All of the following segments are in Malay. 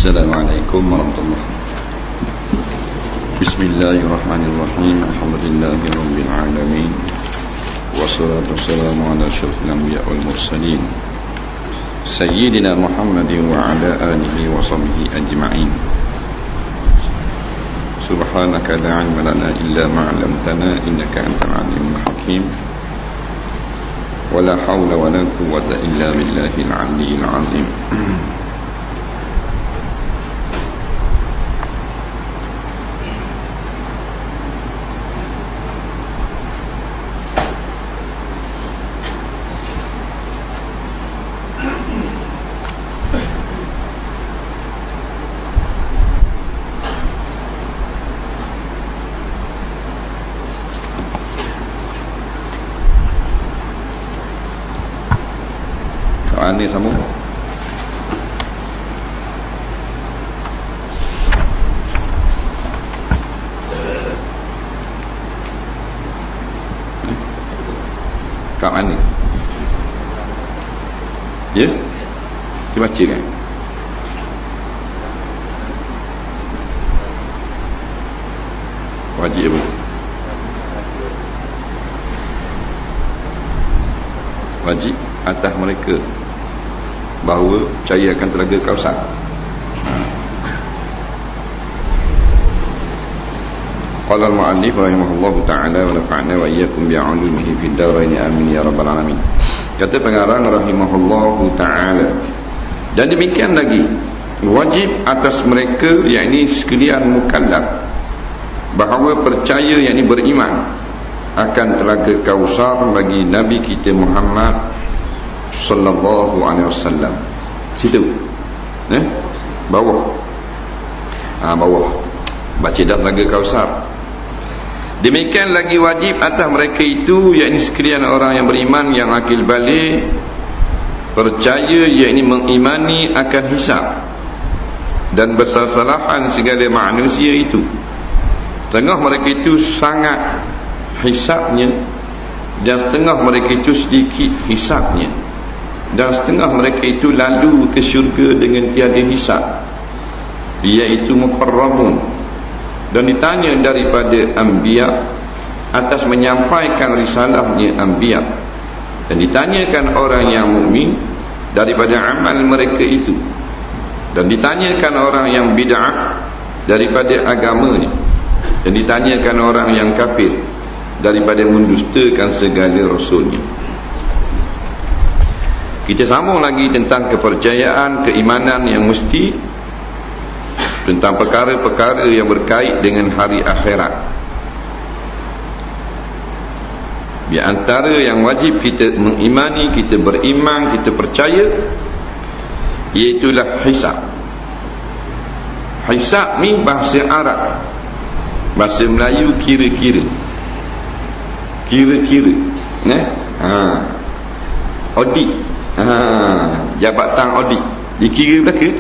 Assalamualaikum warahmatullahi wabarakatuh. Bismillahirrahmanirrahim. Alhamdulillahirabbil alamin. Wassalatu wassalamu ala asyrafil anbiya wal mursalin Sayyidina Muhammadin wa ala alihi wa sahbihi ajma'in. Subhanaka la ilma lana illa ma 'allamtana innaka antal alimul hakim. Wala haula wala quwwata illa billahil 'aliyyil 'azim. Ni sambung. Kat mana? Ya? Dia baca kan? Wajib apa? Wajib atas mereka bahawa percaya akan telaga Kausar. Qala al-mu'allif rahimahullahu ta'ala wa nafa'na wa iyyakum bi'ulumihi fid dharain amin ya rabbal alamin. Kata pengarang rahimahullahu ta'ala, dan demikian lagi wajib atas mereka yakni sekalian mukallaf bahawa percaya yakni beriman akan telaga Kausar bagi Nabi kita Muhammad sallallahu alaihi wasallam. Situ bawah bawah baca dah telaga Kausar. Demikian lagi wajib atas mereka itu yakni sekalian orang yang beriman yang akil balik percaya yakni mengimani akan hisab dan bersalahan segala manusia itu. Setengah mereka itu sangat hisabnya dan setengah mereka itu sedikit hisabnya, dan setengah mereka itu lalu ke syurga dengan tiada hisab, iaitu muqarrabun. Dan ditanya daripada anbiya atas menyampaikan risalahnya anbiya, dan ditanyakan orang yang mukmin daripada amal mereka itu, dan ditanyakan orang yang bid'ah daripada agamanya, dan ditanyakan orang yang kafir daripada mendustakan segala rasulnya. Kita sambung lagi tentang kepercayaan, keimanan yang mesti tentang perkara-perkara yang berkait dengan hari akhirat. Di antara yang wajib kita mengimani, kita beriman, kita percaya, iaitulah hisab. Hisab ni bahasa Arab, bahasa Melayu kira-kira. Kira-kira audit, jabatan audit dikira belaka.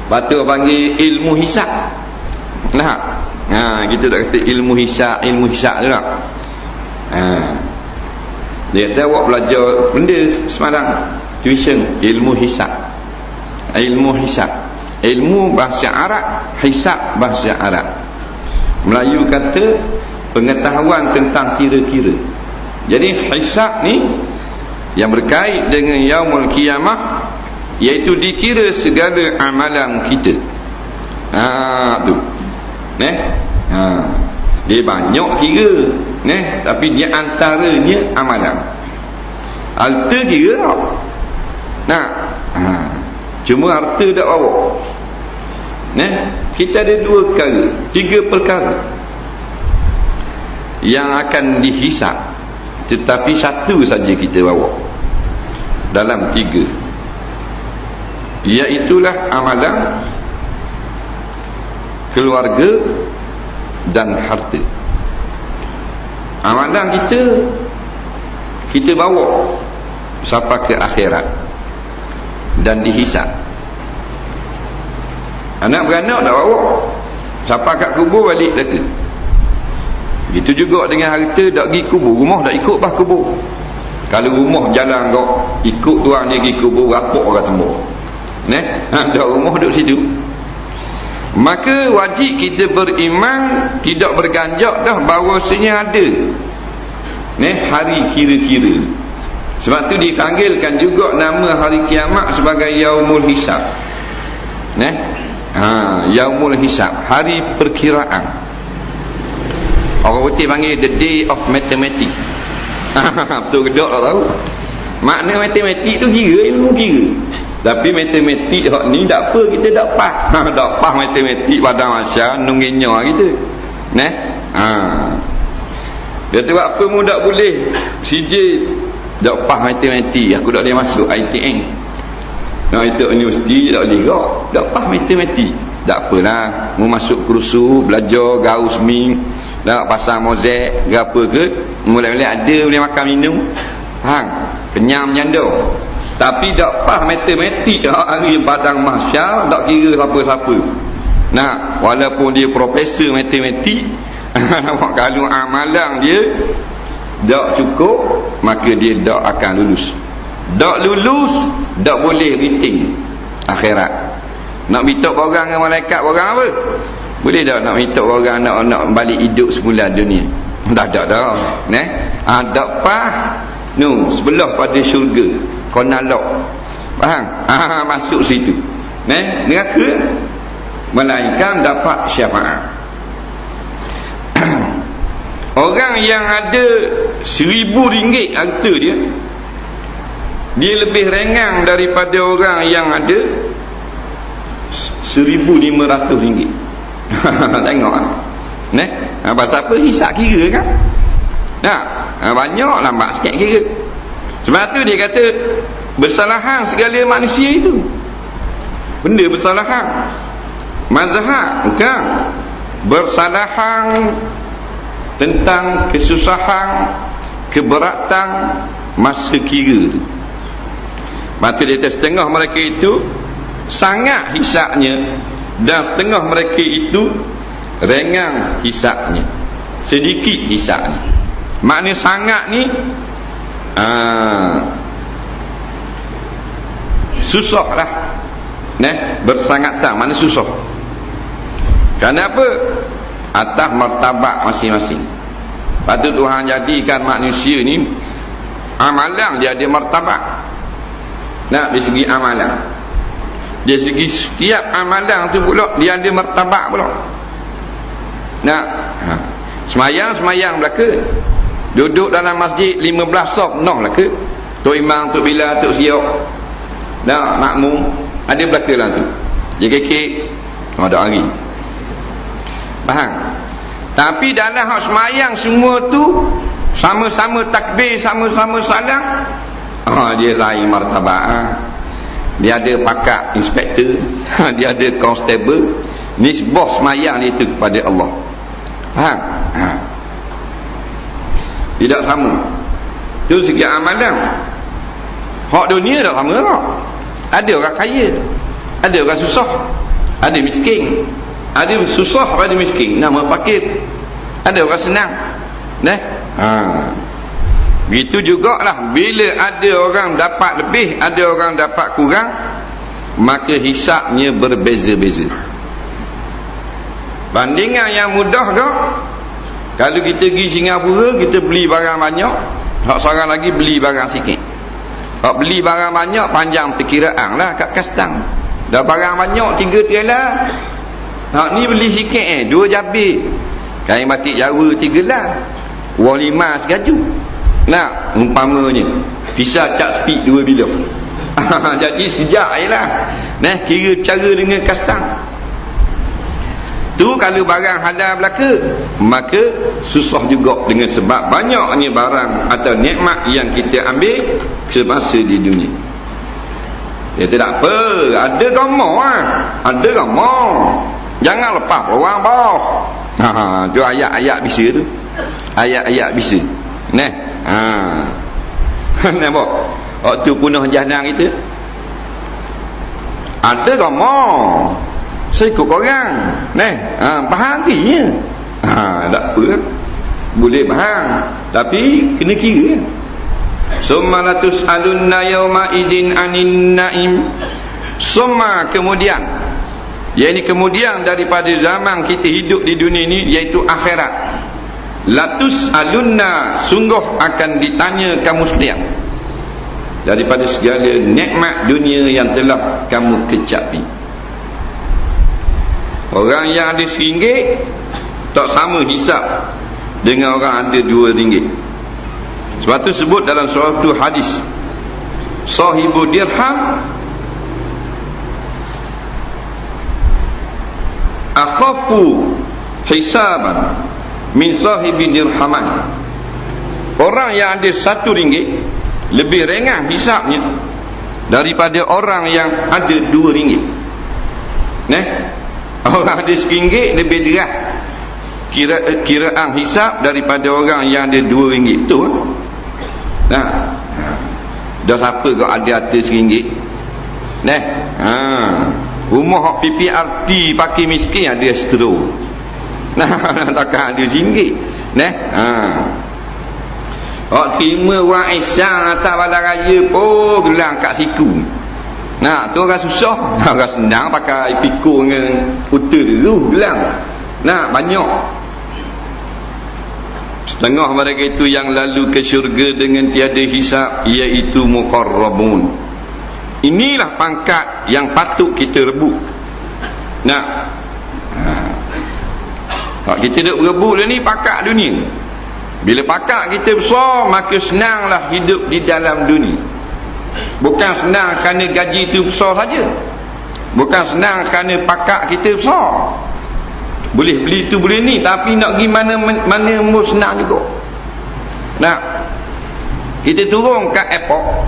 Batu panggil ilmu hisab. Kita tak kata ilmu hisab juga. Dia kata awak belajar benda semalam tuition ilmu hisab. Ilmu hisab, ilmu bahasa Arab, hisab bahasa Arab. Melayu kata pengetahuan tentang kira-kira. Jadi hisab ni yang berkait dengan yaumul qiyamah, iaitu dikira segala amalan kita. Tu. Dia banyak kira, tapi di antaranya amalan. Harta kira tak? Cuma harta tak bawa. Kita ada dua perkara, tiga perkara yang akan dihisab, tetapi satu saja kita bawa dalam tiga, iaitulah amalan, keluarga dan harta. Amalan kita bawa sampai ke akhirat dan dihisab. Anak beranak tak bawa, sampai kat kubur balik lagi. Itu juga dengan harta, tak pergi kubur, rumah tak ikut pas kubur. Kalau rumah jalan kau ikut tuan dia pergi kubur, rapok orang semua. Dok rumah duduk situ. Maka wajib kita beriman, tidak berganjak dah bahawasanya ada hari kira-kira. Sebab tu dipanggilkan juga nama hari kiamat sebagai Yaumul Hisab. Yaumul Hisab, hari perkiraan. Orang putih panggil the day of mathematics. Betul ke tak tahu. Makna matematik tu kira, ilmu kira. Tapi matematik hak ni tak apa, kita tak pas. Tak pas matematik pada masa nunginya kita. Dia tu apa mu tak boleh CJ tak pas matematik, aku tak boleh masuk ITN. Nak itu universiti tak boleh kau. Tak pas matematik. Tak apalah, mu masuk kursus belajar Gauss-Ming, nak pasang mozek ke apa ke, mulai-mulai ada boleh makan minum. Kenyam nyanda. Tapi tak pas matematik hari padang mahsyar, tak kira siapa-siapa. Walaupun dia profesor matematik, nampak kalau amalan dia tak cukup, maka dia tak akan lulus. Tak lulus, tak boleh rating akhirat. Nak minta orang dengan malaikat, orang apa? Boleh tak nak minta orang nak balik hidup semula dunia? Tak dah. Tak pas. Sebelah pada syurga konalok. Faham? Masuk situ. Neraka melainkan dapat syafaat. Orang yang ada RM1,000 harta dia lebih ringan daripada orang yang ada RM1,500. Tengok pasal apa? Hisap kira kan. Banyak lambat sikit kira. Sebab tu dia kata bersalahan segala manusia itu. Benda bersalahan. Mazhab bukan. Bersalahan tentang kesusahan, keberatan masa kira tu. Maka dia kata setengah mereka itu sangat hisapnya, dan setengah mereka itu ringan hisapnya, sedikit hisapnya. Maknanya sangat ni susah lah. Bersangatan makna susah. Kenapa? Atas martabat masing-masing. Patut Tuhan jadikan manusia ni amalan dia ada martabat. Dari segi amalan, dari segi setiap amalan tu pula dia ada martabat pula. Semayang belaka, duduk dalam masjid 15 saf lah ke, Tok Imam, Tok Bilal, Tok Siok, makmum ada belaka lah tu. JKK ada hari. Faham? Tapi dalam hak semayang semua tu sama-sama takbir, sama-sama salam, dia lain martabat. Dia ada pakat inspektor, dia ada constable. Nisbah semayang itu kepada Allah. Faham? Tidak sama. Itu segi amalan. Hak dunia tak sama tak? Ada orang kaya, ada orang susah, ada miskin, ada susah, ada miskin, nama fakir, ada orang senang. Begitu jugalah bila ada orang dapat lebih, ada orang dapat kurang, maka hisapnya berbeza-beza. Bandingan yang mudah dah, kalau kita pergi Singapura, kita beli barang banyak, hak seorang lagi beli barang sikit. Hak beli barang banyak panjang perkiraan lah kat kastang. Dah barang banyak 3 trailer, hak ni beli sikit 2 jabir. Kain batik Jawa 3 lah, wah 5 segaju. Umpamanya pisah cat speed 2 bilah. Jadi sekejap je lah. Kira cara dengan kastang tu. Kalau barang halal belaka, maka susah juga dengan sebab banyaknya barang atau nikmat yang kita ambil semasa di dunia. Dia tak apa, ada gambar ada gambar, jangan lepas orang bawah. Tu ayat-ayat bisa tu, ayat-ayat bisa. Nampak waktu punah jahanam kita ada gambar, saya ikut korang. Faham artinya? Tak apa, boleh faham, tapi kena kira. Summa latus'alunna yawma izin anin na'im. Summa kemudian, iaitu kemudian daripada zaman kita hidup di dunia ini, iaitu akhirat. Latus alunna, sungguh akan ditanya kamu sekalian daripada segala nikmat dunia yang telah kamu kecapi. Orang yang ada RM1 tak sama hisap dengan orang ada RM2. Sebab tu sebut dalam suatu hadis, sahibu dirham akhafu hisaban min sahibi dirhaman. Orang yang ada RM1 lebih ringan hisapnya daripada orang yang ada RM2. Orang ada RM1 lebih berat kiraan hisap daripada orang yang ada RM2. Betul? Dah siapa kau ada atas RM1? Rumah hak PPRT pakai miskin ada Astro. Takkan ada RM1. Hak terima wang Isang atas balai raya pun gelang kat siku. Tu orang susah. Orang senang pakai pikul dengan putih dulu gelang. Banyak. Setengah mereka itu yang lalu ke syurga dengan tiada hisap, iaitu muqarrabun. Inilah pangkat yang patut kita rebut. Kita duk rebut ni pangkat dunia. Bila pangkat kita besar, maka senanglah hidup di dalam dunia. Bukan senang kerana gaji itu besar saja. Bukan senang kerana pangkat kita besar. Boleh beli tu boleh ni, tapi nak pergi mana pun senang juga. Kita turun kat airport,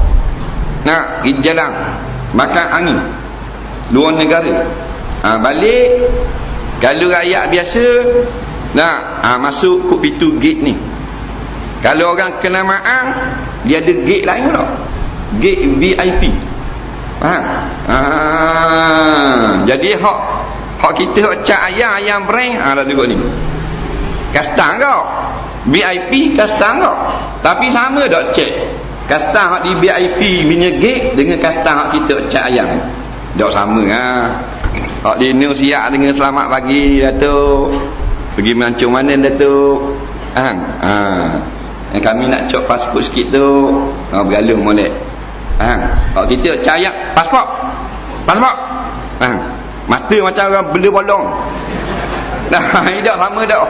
pergi jalan makan angin luar negara, balik. Kalau rakyat biasa masuk ke pintu gate ni. Kalau orang kenamaan, dia ada gate lain pula, gate VIP. Faham? Jadi hak kita hak cak ayam brand dah tengok ni. Custom kau VIP, custom kau. Tapi sama dak cek. Custom hak di VIP punya gate dengan custom hak kita cak ayam. Dak sama Hak di New siap dengan selamat pagi Datuk. Pergi melancong mana Datuk? Yang kami nak cok pasport sikit tu. Bergalung molek. Hak kita cak ayam pasport. Mata macam orang bela bolong. Tidak sama dah.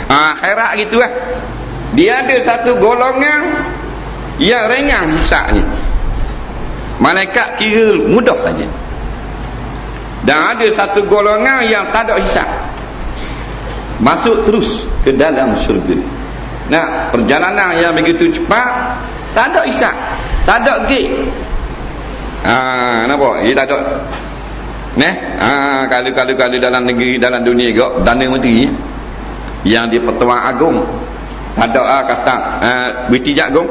Akhirat gitu lah. Dia ada satu golongan yang ringan hisapnya. Malaikat kira mudah saja. Dan ada satu golongan yang tak ada hisap, masuk terus ke dalam syurga. Perjalanan yang begitu cepat, tak ada hisap, tak ada gate. Nampak? Dia tak ada. Kalau dalam negeri, dalam dunia juga, Dana Menteri yang di Pertuan Agong, tak ada custom, beriti jagung,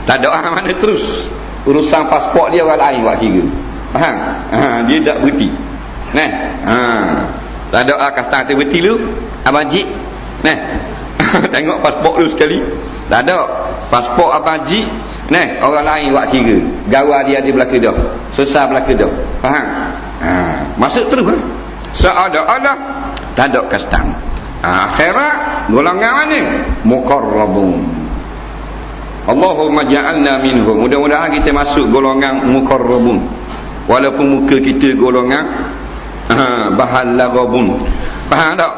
tak ada mana terus. Urusan pasport dia orang lain buat kira. Faham? Dia tak beriti. Tak ada custom tu beriti lu, Abang Jik. Tengok pasport lu sekali. Tak ada pasport Abang Jik. Orang lain buat kira. Gawar dia di belakang dah, sesar belakang dah. Faham? Masuk terus seolah-olah tak ada custom. Akhirat golongan mana? Muqarrabun. Allahumma ja'alna minhum. Mudah-mudahan kita masuk golongan muqarrabun. Walaupun muka kita golongan bahalaghabun. Faham tak?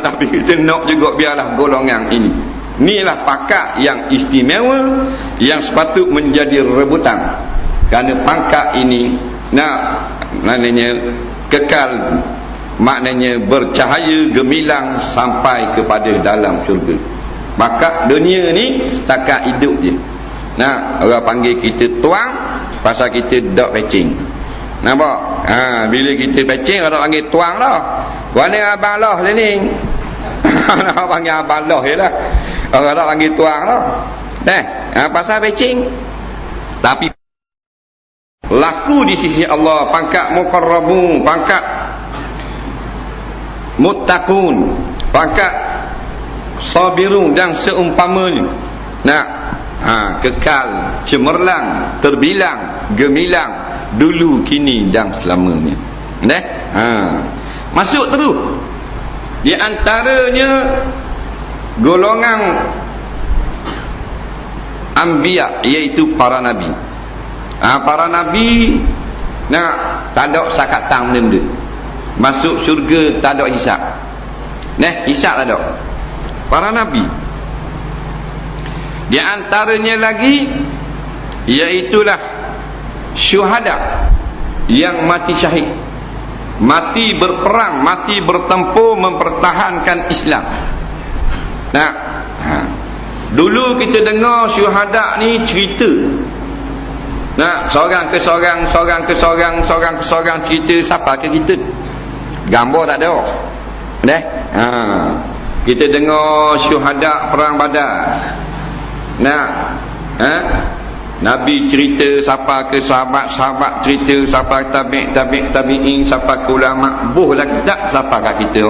Tapi kita nak juga biarlah golongan ini. Inilah pangkat yang istimewa, yang sepatut menjadi rebutan. Kerana pangkat ini maknanya kekal, maknanya bercahaya gemilang sampai kepada dalam syurga. Maka dunia ni setakat hidup je. Orang panggil kita tuang pasal kita dak pecing. Nampak? Bila kita pecing orang panggil tuang dah. Mana abang lah lening. Orang panggil abang lah jelah. Orang dak panggil tuang dah. Pasal pecing. Tapi laku di sisi Allah pangkat muqarrabun, pangkat muttaqun, pangkat sabirun dan seumpamanya. kekal, cemerlang, terbilang, gemilang, dulu, kini dan selamanya. Masuk terus. Di antaranya golongan anbiya, iaitu para nabi. Para nabi tak ada sakat tang benda. Masuk syurga tak ada hisap. Hisap tak ada. Para nabi. Di antaranya lagi iaitulah syuhada yang mati syahid, mati berperang, mati bertempur mempertahankan Islam. Dulu kita dengar syuhada ni cerita. Seorang ke seorang cerita siapa ke kita. Gambar tak ada. Kita dengar syuhada perang Badar. Nabi cerita siapa ke sahabat cerita siapa tabi'in siapa ke ulama. Bohlah tak siapa kat kita.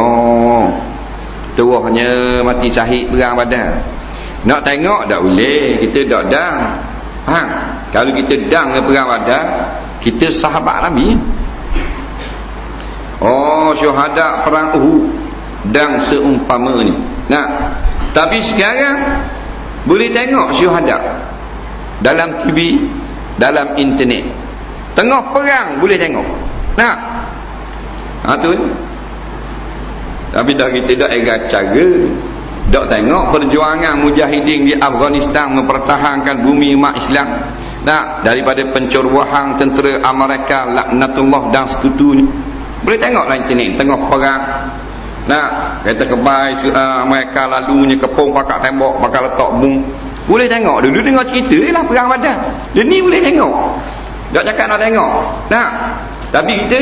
Terusnya mati syahid perang Badar. Nak tengok tak boleh, kita tak dang. Kalau kita dang ke perang Badar, kita sahabat Nabi. Syuhada perang Uhud dan seumpama ni. Tapi sekarang boleh tengok syuhada dalam TV, dalam internet. Tengah perang boleh tengok. Tu. Tapi dah kita dah cara dak tengok perjuangan mujahidin di Afghanistan mempertahankan bumi umat Islam. Daripada pencerobohan tentera Amerika laknatullah dan sekutunya. Boleh tengok dalam internet tengah perang. Kereta kebai mereka lalunya kepung pakat tembok, pakat letak bom. Boleh tengok. Dulu dengar cerita lah perang Badar. Dan ni boleh tengok. Tak cakap nak tengok. Tapi kita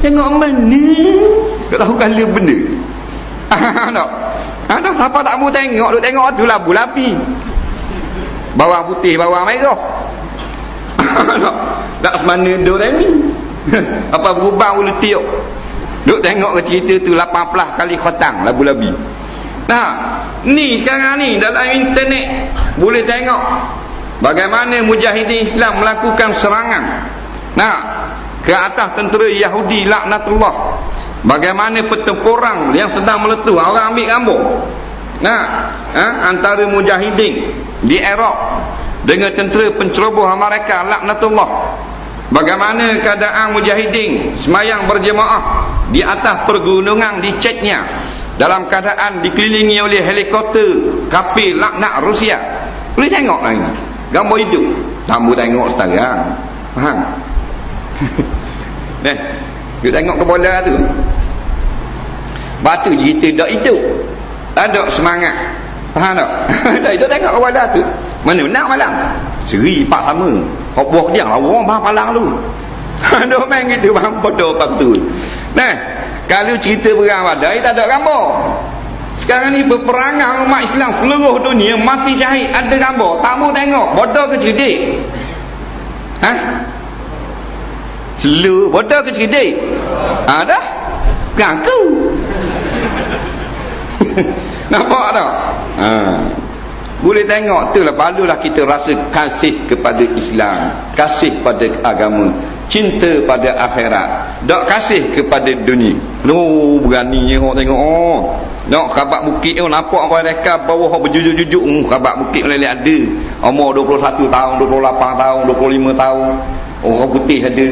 tengok mana? Tak tahu kala benda. Tak. Siapa tak mau tengok, duk tengok tu labu-labi. Bawang putih, bawang merah. Tak semana Doremi. Apa berubah ulu tiup. Duk tengok ke cerita tu 18 kali khotang labu-labi. Ni sekarang ni dalam internet boleh tengok bagaimana mujahidin Islam melakukan serangan ke atas tentera Yahudi laknatullah. Bagaimana pertempuran yang sedang meletup. Orang ambil gambar antara mujahidin di Iraq dengan tentera penceroboh Amerika laknatullah. Bagaimana keadaan mujahidin semayang berjemaah di atas pergunungan di Chechnya dalam keadaan dikelilingi oleh helikopter kapal laknat Rusia. Boleh tengok lah ini gambar hidup. Tak boleh tengok sekarang. Faham? Kita tengok ke bola tu. Batu kita dak hidup. Tak ada semangat. Faham tak? Kita tengok ke bola tu. Mana menang malam? Seri pak sama. Hok buah dia orang bang palang lu. Ada main gitu bang bodoh pak tu. Kalau cerita perang Badar tak ada gambar. Sekarang ni peperangan umat Islam seluruh dunia mati syahid ada gambar. Tak mau tengok. Bodoh ke cerdik? Selu bodoh ke cerdik? Dah ngaku. Nampak tak? Boleh tengok tu lah. Barulah kita rasa kasih kepada Islam, kasih pada agama, cinta pada akhirat, tak kasih kepada dunia. Beraninya orang tengok. Nak khabar bukit tu nampak apa mereka bawah berjujuk-jujuk. Khabar bukit meleleh ada umur 21 tahun, 28 tahun, 25 tahun. Orang putih ada.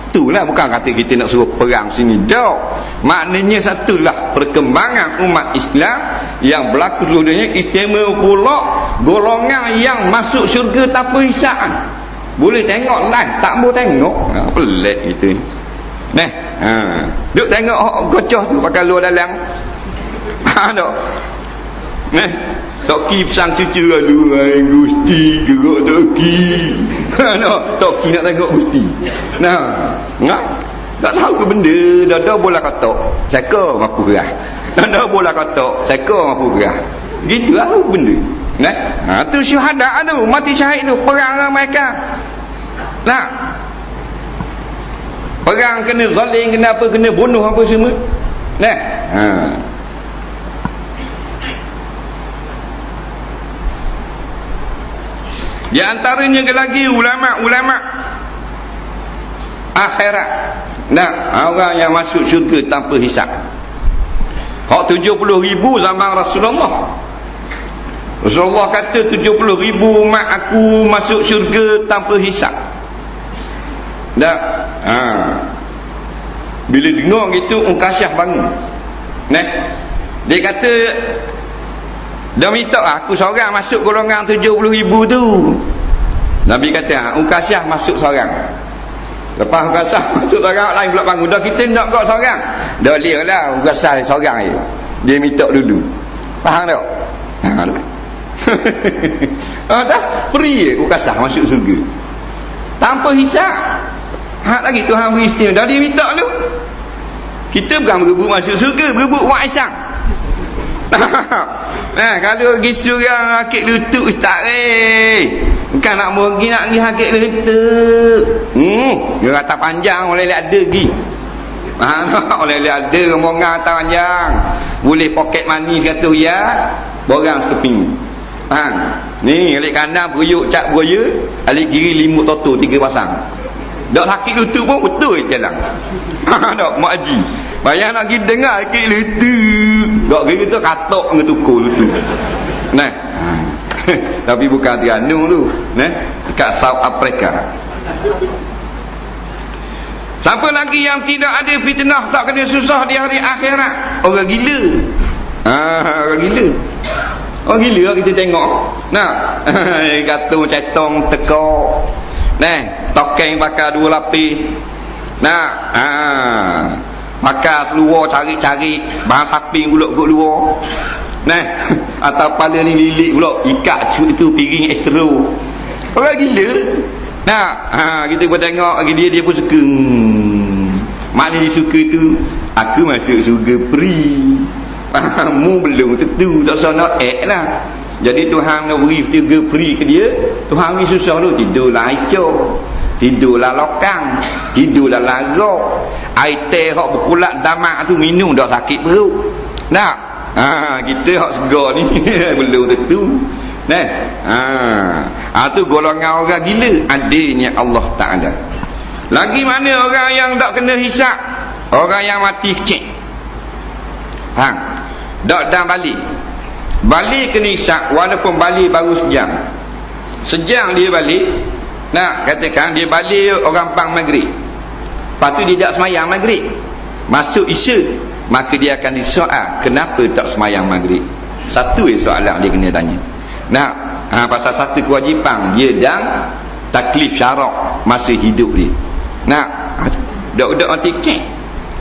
Itulah bukan kata kita nak suruh perang sini. Tak. Maknanya satulah perkembangan umat Islam yang berlaku seluruh dunia. Istimewa pula golongan yang masuk syurga tanpa hisab. Boleh tengok live, tak boleh tengok. Pelik kita ni. Duk tengok gocoh tu pakai luar dalam. Tak. Toki pesan cucu lalu Gusti gerak Toki. Toki nak tengok Gusti. Tak tahu ke benda. Dah bola kotak seka mampu gerah. Dah bola kotak seka mampu gerah. Gitulah benda. Tu syuhada tu, mati syahid tu, perang mereka. Perang kena zalim, kena apa, kena bunuh apa semua. Di antaranya lagi ulama-ulama akhirat. Nah, orang yang masuk syurga tanpa hisab. Hak 70,000 zaman Rasulullah. Rasulullah kata 70,000 umat aku masuk syurga tanpa hisab. Dah. Bila dengar gitu Ukasyah bangun. Nah, dia kata dah minta aku seorang masuk golongan 70,000 tu. Nabi kata Ukasyah masuk seorang. Lepas Ukasyah masuk seorang, lain pula bangun. Dah kita nak kau seorang. Dah lihat lah Ukasyah seorang je. Dia minta dulu. Faham tak? Dah free Ukasyah masuk surga tanpa hisab. Hak lagi Tuhan beri istimewa. Dah dia minta tu. Kita bukan berebut masuk surga, berebut buat ihsan. Nah, kalau pergi surga hakik lutut ustaz bukan nak pergi nak pergi hakik lutut. Dia kata panjang oleh ada pergi. Oleh ada rombongan kata panjang. Boleh poket money kata ya, borang sekeping. Ni alik kanan beruyuk cak buaya, alik kiri limut toto 3 pasang. Dak sakit lutut pun betul jalan. Dak mak haji. Bayang nak pergi dengar sakit lutut. Dak kira tu katok dengan tukul lutut. Nah. Tapi bukan Terengganu tu, nah, dekat South Africa. Siapa lagi yang tidak ada fitnah, tak kena susah di hari akhirat? Orang gila. Orang gila. Orang gila lah kita tengok. Nah, katung cetong tekok. Nah, tokeng bakar 2 lapis. Nah, bakar seluar cari-cari bahan sapi pula kat luar. Nah, atau kepala ni lilit pula, ikat itu piring estro. Orang gila. Nah, kita pun tengok dia pun suka. Maknanya dia suka tu, aku masuk surga free. Mu belum tentu, tak usah nak lah. Jadi Tuhan nak beri surga free ke dia. Tuhan beri susah tu, tidurlah hijau, tidurlah lokang, tidurlah larok. Air teh hak berkulat damak tu minum dah sakit perut. Nah, kita hak segar ni belum tentu. Nah, tu golongan orang gila, adilnya Allah Ta'ala. Lagi mana orang yang tak kena hisap? Orang yang mati kecil. Tak dan balik. Balik kena hisap, walaupun balik baru sejam. Sejam dia balik. Nak katakan dia balik orang pang maghrib. Lepas tu dia tak semayang maghrib. Masuk isya, maka dia akan disoal, kenapa tak semayang maghrib? Satu soalan dia kena tanya. Nah, pasal satu kewajipan dia dan taklif syarak masa hidup dia. Nah, budak-budak mati kecil.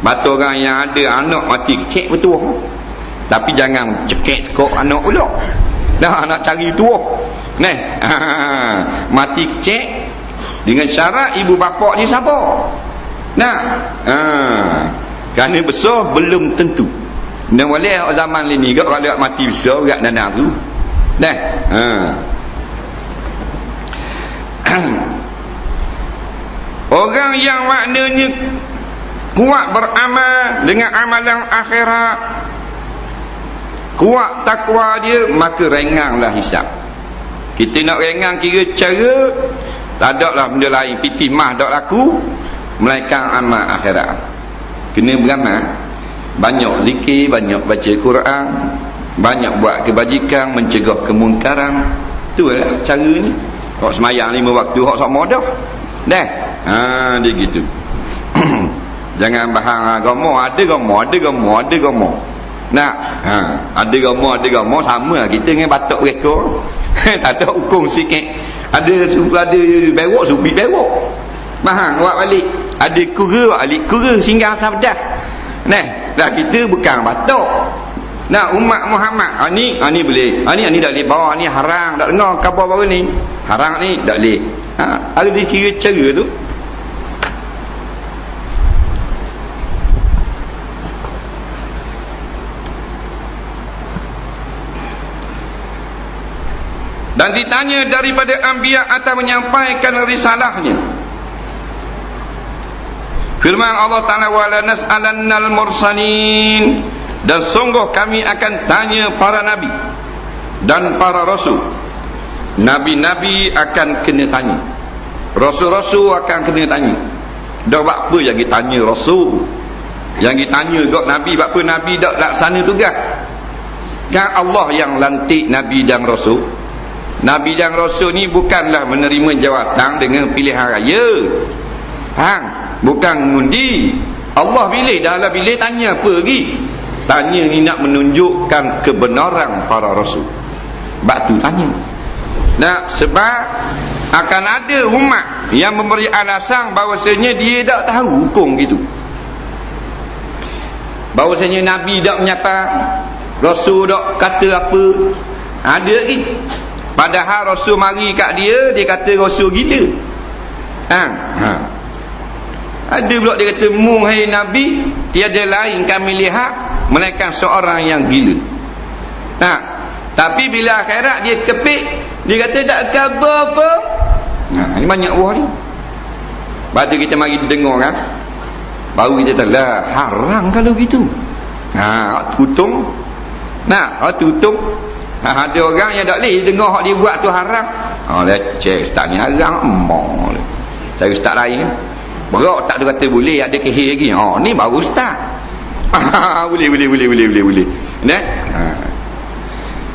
Batu orang yang ada anak mati kecil betul. Tapi jangan cekik tekok anak pula. Dah nak cari tua. Nah, mati kecil dengan syarat ibu bapa dia sabar. Nah, kerana besar belum tentu. Dan boleh zaman ini kalau mati besar kat nanang tu. Dah. Orang yang maknanya kuat beramal dengan amalan akhirat, kuat takwa dia, maka ringanlah hisab. Kita nak ringan kira cara tak ada lah benda lain, piti mah tak laku melainkan amal akhirat. Kena beramal, banyak zikir, banyak baca Quran, banyak buat kebajikan, mencegah kemungkaran. Itulah cara ni. Hak semayang 5 waktu, hak sok modah. Dah. Dia gitu. Jangan bahang agama, ada agama. Nak, ada agama sama kita dengan batok mereka. Tak ada hukum sikit. Ada bewok, supi bewok. Bahang buat balik. Ada kura, alik kura singgah sabdah. Nah, dah kita bukan batok. Nah, umat Muhammad ni boleh. Ni tak boleh bawa, ni haram, tak dengar khabar baru ni. Haram ni tak boleh. Ada dikira cara tu. Dan ditanya daripada anbiya atau menyampaikan risalahnya. Firman Allah Ta'ala, wala nas'alannal mursalin, dan sungguh kami akan tanya para nabi dan para rasul. Nabi-nabi akan kena tanya, rasul-rasul akan kena tanya. Dah buat apa yang ditanya rasul? Yang ditanya dok nabi, buat apa nabi dak laksana tugas? Kan Allah yang lantik nabi dan rasul. Nabi dan rasul ni bukanlah menerima jawatan dengan pilihan raya. Bukan mengundi. Allah pilih, dah lah pilih, tanya apa lagi? Tanya ni nak menunjukkan kebenaran para rasul. Batu tanya. Nah, sebab akan ada umat yang memberi alasan bahawasanya dia tak tahu hukum gitu. Bahawasanya Nabi tak menyapa, Rasul tak kata apa. Ada lagi. Padahal Rasul mari kat dia, dia kata Rasul gila. Ada pula dia kata, "Muhai Nabi, tiada lain kami lihat melainkan seorang yang gila." Tapi bila akhirat dia kepik, dia kata tak khabar apa. Ini banyak wah ni. Lepas tu kita mari dengar kan, baru kita tahu lah, haram kalau gitu. Tutung. Tutung. Ada orang yang tak boleh dengar hak dia buat tu haram. Leceh ustaz ni haram emang. Saya ustaz lain kan, berak tak ada kata boleh, ada kehir lagi. Ni baru ustaz. Boleh. Nah.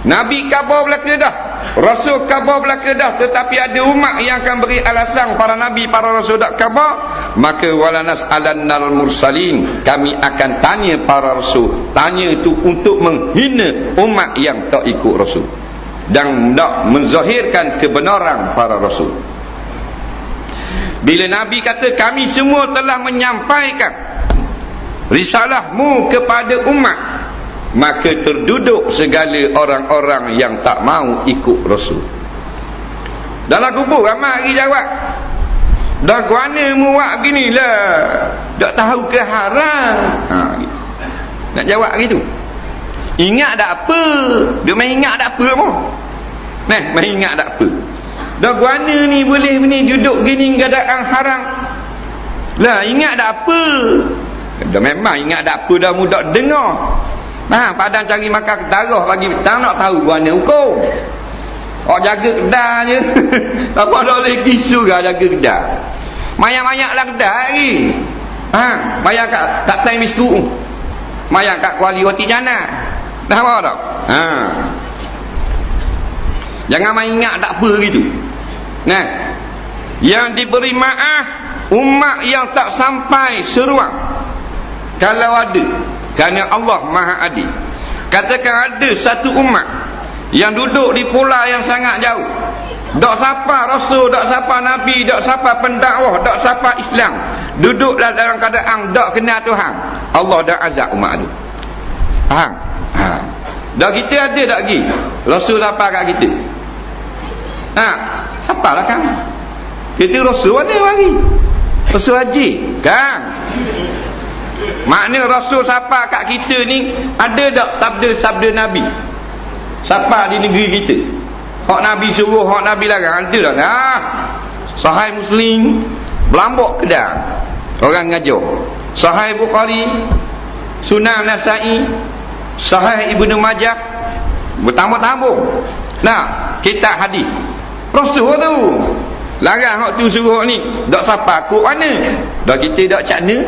Nabi khabar belaka dah, Rasul khabar belaka dah, tetapi ada umat yang akan beri alasan para nabi, para rasul tak khabar. Maka walanas alannal mursalin, kami akan tanya para rasul. Tanya itu untuk menghina umat yang tak ikut rasul dan tak menzahirkan kebenaran para rasul. Bila Nabi kata kami semua telah menyampaikan risalahmu kepada umat, maka terduduk segala orang-orang yang tak mau ikut Rasul. Dalam kubur ramai lagi jawab, dah guana muak beginilah, tak tahu ke haram. Nak jawab gitu. Ingat tak apa? Dia main ingat tak apa pun. Main ingat tak apa. Dah guana ni boleh ni duduk gini keadaan haram. Lah ingat tak apa? Dah memang ingat tak apa, dah mudah dengar. Padang cari makan ketarah pagi petang, nak tahu guana hukum. Jaga kedai je. Siapa tak boleh kisah jaga kedai. Mayak-mayaklah kedai lagi. Mayak kat time biskut. Mayak kat kuali roti canai. Dah apa tak? Jangan main ingat tak apa gitu. Yang diberi maaf umat yang tak sampai seruan, kalau ada, kerana Allah Maha Adil. Katakan ada satu umat yang duduk di pulau yang sangat jauh, tak sapa Rasul, tak sapa Nabi, tak sapa pendakwah, tak sapa Islam, duduklah dalam keadaan tak kenal Tuhan, Allah dah azab umat tu. Dah kita ada tak lagi Rasul sapa kat kita? Siapalah kamu? Kita Rasul mana lagi? Rasul Haji kan? Makna Rasul sapa kat kita ni, ada tak sabda-sabda Nabi sapa di negeri kita? Hak Nabi suruh, hak Nabi larang, ada tak? Sahih Muslim Belambok Kedah orang ngajar, Sahih Bukhari, Sunan Nasai, Sahih Ibnu Majah, bertambung-tambung. Kitab hadis Rasul tu larang hak tu, suruh ni tak sapa kok mana? Dah kita tak cakna.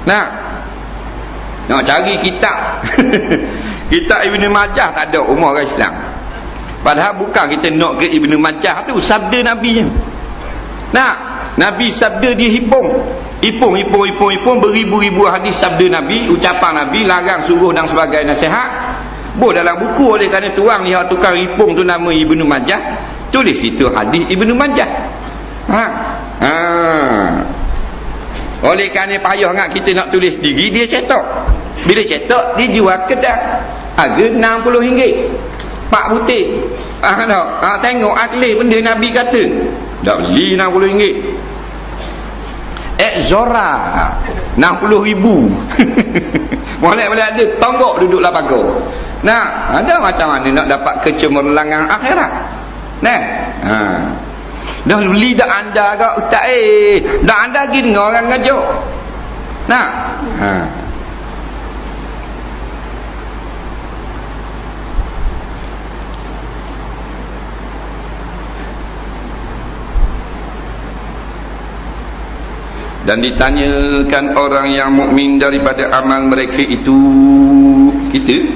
Nak cari kitab kitab Ibnu Majah tak ada umur orang Islam. Padahal bukan kita nak ke Ibnu Majah tu, sabda Nabi je. Nabi sabda dia hipung beribu-ribu hadis sabda Nabi, ucapan Nabi, larang, suruh dan sebagainya, nasihat. Dalam buku oleh kerana tuang ni hak tukang hipung tu nama Ibnu Majah, tulis itu hadis Ibnu Majah. Oleh kerana payah nak kita nak tulis diri, dia cetak. Bila cetak, dia jual kedai harga RM60, 4 butir. Tengok akhli benda Nabi kata, tak beli RM60. Zora RM60,000. Boleh ada tonggok duduklah pagar. Ada macam mana nak dapat kecemerlangan akhirat? Dah beli dak anda ke ustaz, dak anda gini orang ngajar. Dan ditanyakan orang yang mukmin daripada amal mereka itu, kita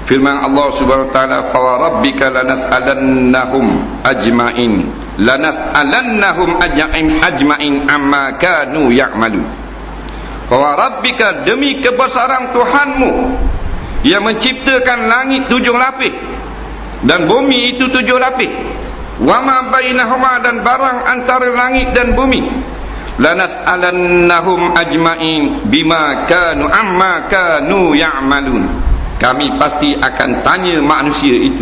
firman Allah Subhanahu wa taala, fa rabbika lanas'alannahum ajma'in ajma'in amma kanu ya'malun. Fa rabbika, demi kebesaran Tuhanmu yang menciptakan langit 7 lapis dan bumi itu 7 lapis, wa ma bainahuma, dan barang antara langit dan bumi, lanas'alannahum ajma'in bima kanu amma kanu ya'malun. Kami pasti akan tanya manusia itu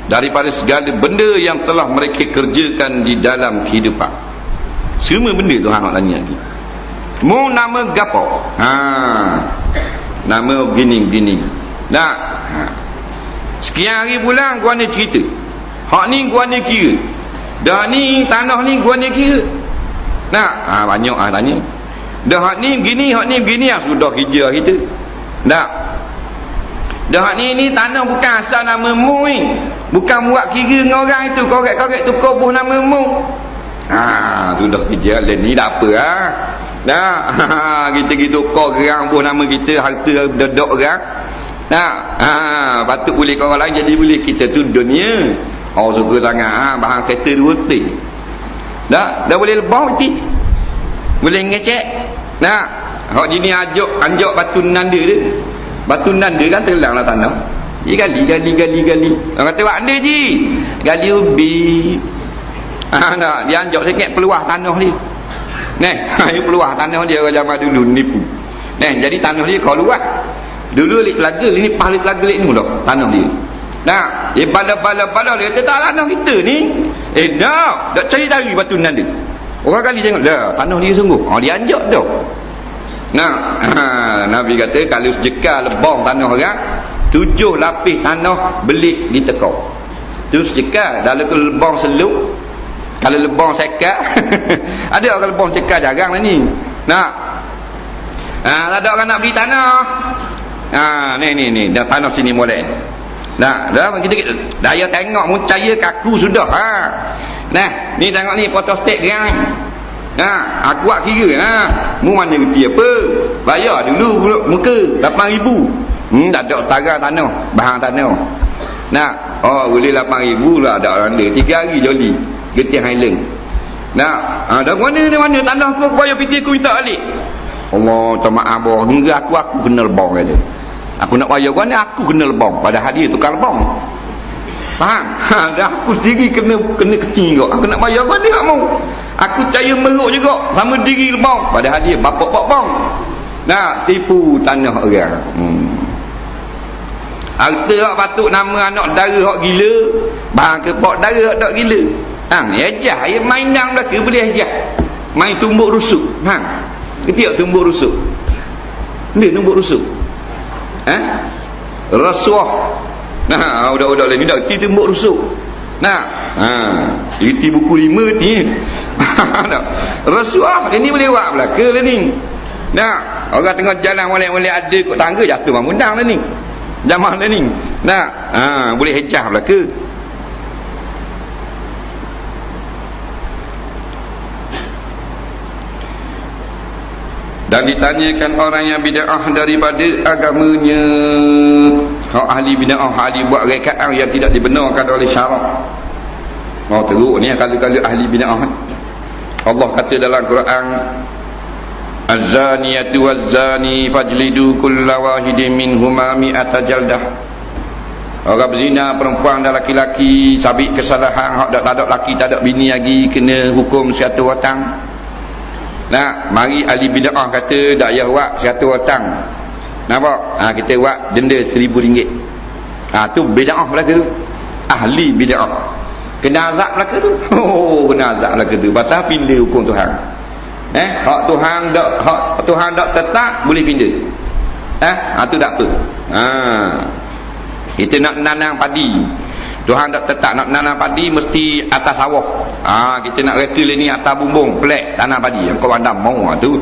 daripada segala benda yang telah mereka kerjakan di dalam kehidupan. Semua benda Tuhan nak tanya lagi. Mu nama gapo? Nama begini. Nah, sekian hari bulan gua ni cerita. Hak ni gua ni kira. Dah ni tanah ni gua ni kira. Nah, banyak tanya. Dah hak ni begini, hak ni begini, sudah kerja kita. Dah. Dah hak ni tanah bukan asal nama mu ni. Bukan buat kira dengan orang itu, korek-korek tu kobuh nama mu. Sudah kerja lain ni tak apa Dah, kita gitu kau gerang buah nama kita, harta dedok orang. Patut boleh kau orang lain jadi boleh. Kita tu dunia. Suka sangat bahan kereta 2 tin. Dah boleh lebah mesti. Boleh ngecek. Hak jenis anjak batu nanda dia. Batu nanda kan terlanglah tanah. Dia gali. Orang kata buat anda je. Gali ubi. Dia anjak sikit peluah tanah dia. Dia peluah tanah dia orang zaman dulu nipu. Jadi tanah dia kau luas. Dulu lik telaga, ini pahala telaga lik ni dah tanah dia. Dia bala-bala dia kata tak tanah kita ni. Tak cari batu nanda. Orang kali tengok dah tanah dia sungguh. Dia anjak dah. Nabi kata kalau sejekal lebong tanah orang, 7 lapis tanah belik ditekau. Tu sejekal. Dalam lebong seluk, kalau lebong sekat ada orang lebong sekat jarang lah ni. Tak ada orang nak beli tanah. Ni dah tanah sini molek. Dah kita daya tengok mu percaya kaku sudah. Ni tengok ni photostat gang. Aku buat kira mu mana reti apa? Bayar dulu muka 8,000. Tak ada setara tanah, bahang tanah. Boleh 8,000 lah, ada orang dia 3 hari joli Getih Highland. Dah mana tanah aku bayar piti aku minta balik. Allah tak maaf boh. Hingga aku kena lebong kata. Aku nak bayar gua ni aku kena lebong. Padahal dia tukar lebong. Faham? Dah aku sendiri kena kecil juga. Aku nak bayar gua ni tak mau. Aku percaya meruk juga sama diri lebong. Padahal dia bapak bong. Tipu tanah orang. Harta hak patut nama anak dara hak gila, bang ke pak dara hak tak gila. Ni ajah ya main dang dah ke boleh ajah. Main tumbuk rusuk. Ketiak tumbuk rusuk. Dia tumbuk rusuk. Rasuah. Udah ni dah ti tumbuk rusuk. Iti buku 5 ti. Rasuah ini boleh buat belaka lah ni. Orang tengah jalan molek-molek ada kot tangga jatuh mangundang lah ni. Zaman lah ni. Boleh hejah belaka. Dan ditanyakan orang yang bid'ah daripada agamanya. Ahli bid'ah, ahli buat rekaan yang tidak dibenarkan oleh syarak. Teruk ni kalau ahli bid'ah. Allah kata dalam Quran, Az-zaniyatu waz-zani fajlidu kulla wahidin minhuma mi'ata jaldah. Orang berzina perempuan dan laki-laki sabit kesalahan, tak ada laki tak ada bini lagi, kena hukum 100 watang. Mari ahli bid'ah kata tak payah buat 100 watang. Nampak? Kita buat denda RM1,000. Tu bid'ah belaka tu. Ahli bid'ah. Kena azab belaka tu. Kena azab belaka tu. Pasal pindah hukum Tuhan. Hak Tuhan tak tetap boleh pindah. Tu tak apa. Kita nak nanam padi. Tuhan tak tetap nak nanam padi mesti atas sawah. Kita nak reka ni atas bumbung flat tanah padi. Kau pandang mau tu.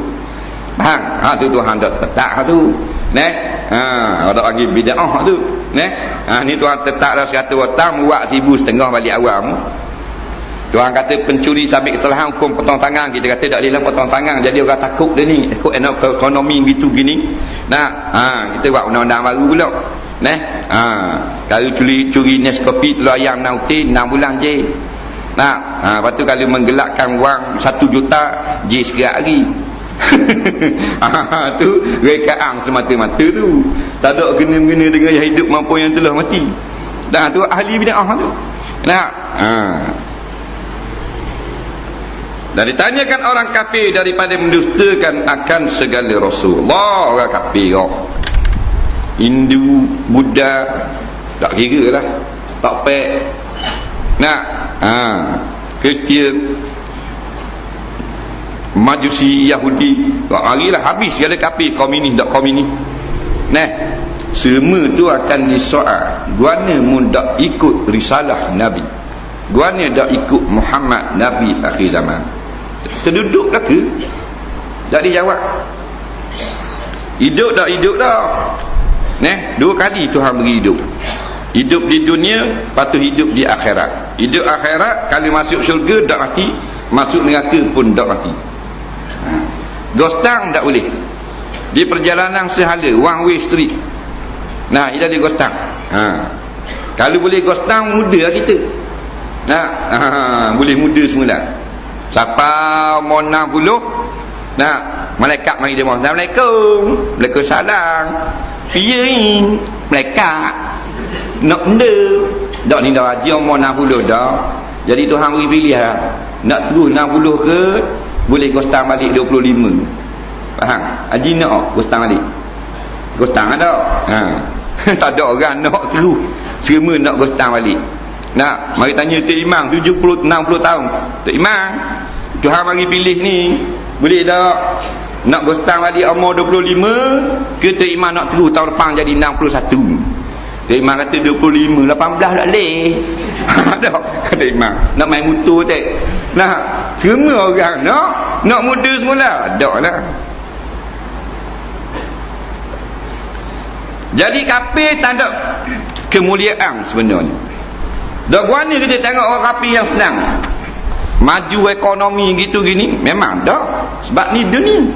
Faham? Tu Tuhan tak tetap tu. Ada lagi bid'ah tu. Ni Tuhan tetap dah 100 watang buat 1,500 balik awam. Tuhan kata pencuri sabit kesalahan hukum potong tangan. Kita kata tak boleh potong tangan. Jadi orang takut dia ni ikut ekonomi gitu gini. Kita buat undang-undang baru pula. Kalau curi Nescafe telur ayam 6 tin 6 bulan je. Lepas tu kalau menggelakkan wang 1 juta je sekian hari. Tu rekaan semata-mata tu. Tak ada kena-mengena dengan yang hidup mampu yang telah mati. Tu ahli bid'ah tu. Dan ditanyakan orang kafir daripada mendustakan akan segala Rasulullah. Orang kafir Hindu, Buddha, tak kira lah, tak pek. Kristian, Majusi, Yahudi, hari lah habis segala kafir. Komunis tak komunis, semua tu akan disoal. Guana mun tak ikut risalah Nabi, guana tak ikut Muhammad Nabi akhir zaman. Terduduk dah ke? Tak dijawab. Hidup tak hidup dah. Dua kali Tuhan beri hidup. Hidup di dunia, lepas tu hidup di akhirat. Hidup akhirat, kalau masuk syurga tak mati, masuk neraka pun tak mati. Gostang tak boleh. Di perjalanan sehala, one way street. Dia jadi gostang. Kalau boleh gostang, muda lah kita. Boleh muda semula. Siapa umur 60, malaikat mari dia mohon, Assalamualaikum, Waalaikumsalam. Iya ni malaikat nak benda dak ni dah haji umur 60 dah. Jadi Tuhan beri pilihan, nak terus 60 ke boleh gostang balik 25. Faham? Haji nak gostang balik, gostang ada. Tak ada orang nak terus semua nak gostang balik. Mari tanya Tok Imam 70-60 tahun. Tok Imam, Tuhan bagi pilih ni, boleh tak nak gostang balik umur 25 ke Tok Imam nak terus tahun depan jadi 61? Tok Imam kata 25, 18 tak boleh. Ada kata Imam nak main motor cek. Semua orang nak muda semula. Tak lah. Jadi kafir tak ada kemuliaan sebenarnya. Dah guana kita tengok orang kafir yang senang maju ekonomi gitu gini, memang dah sebab ni dunia.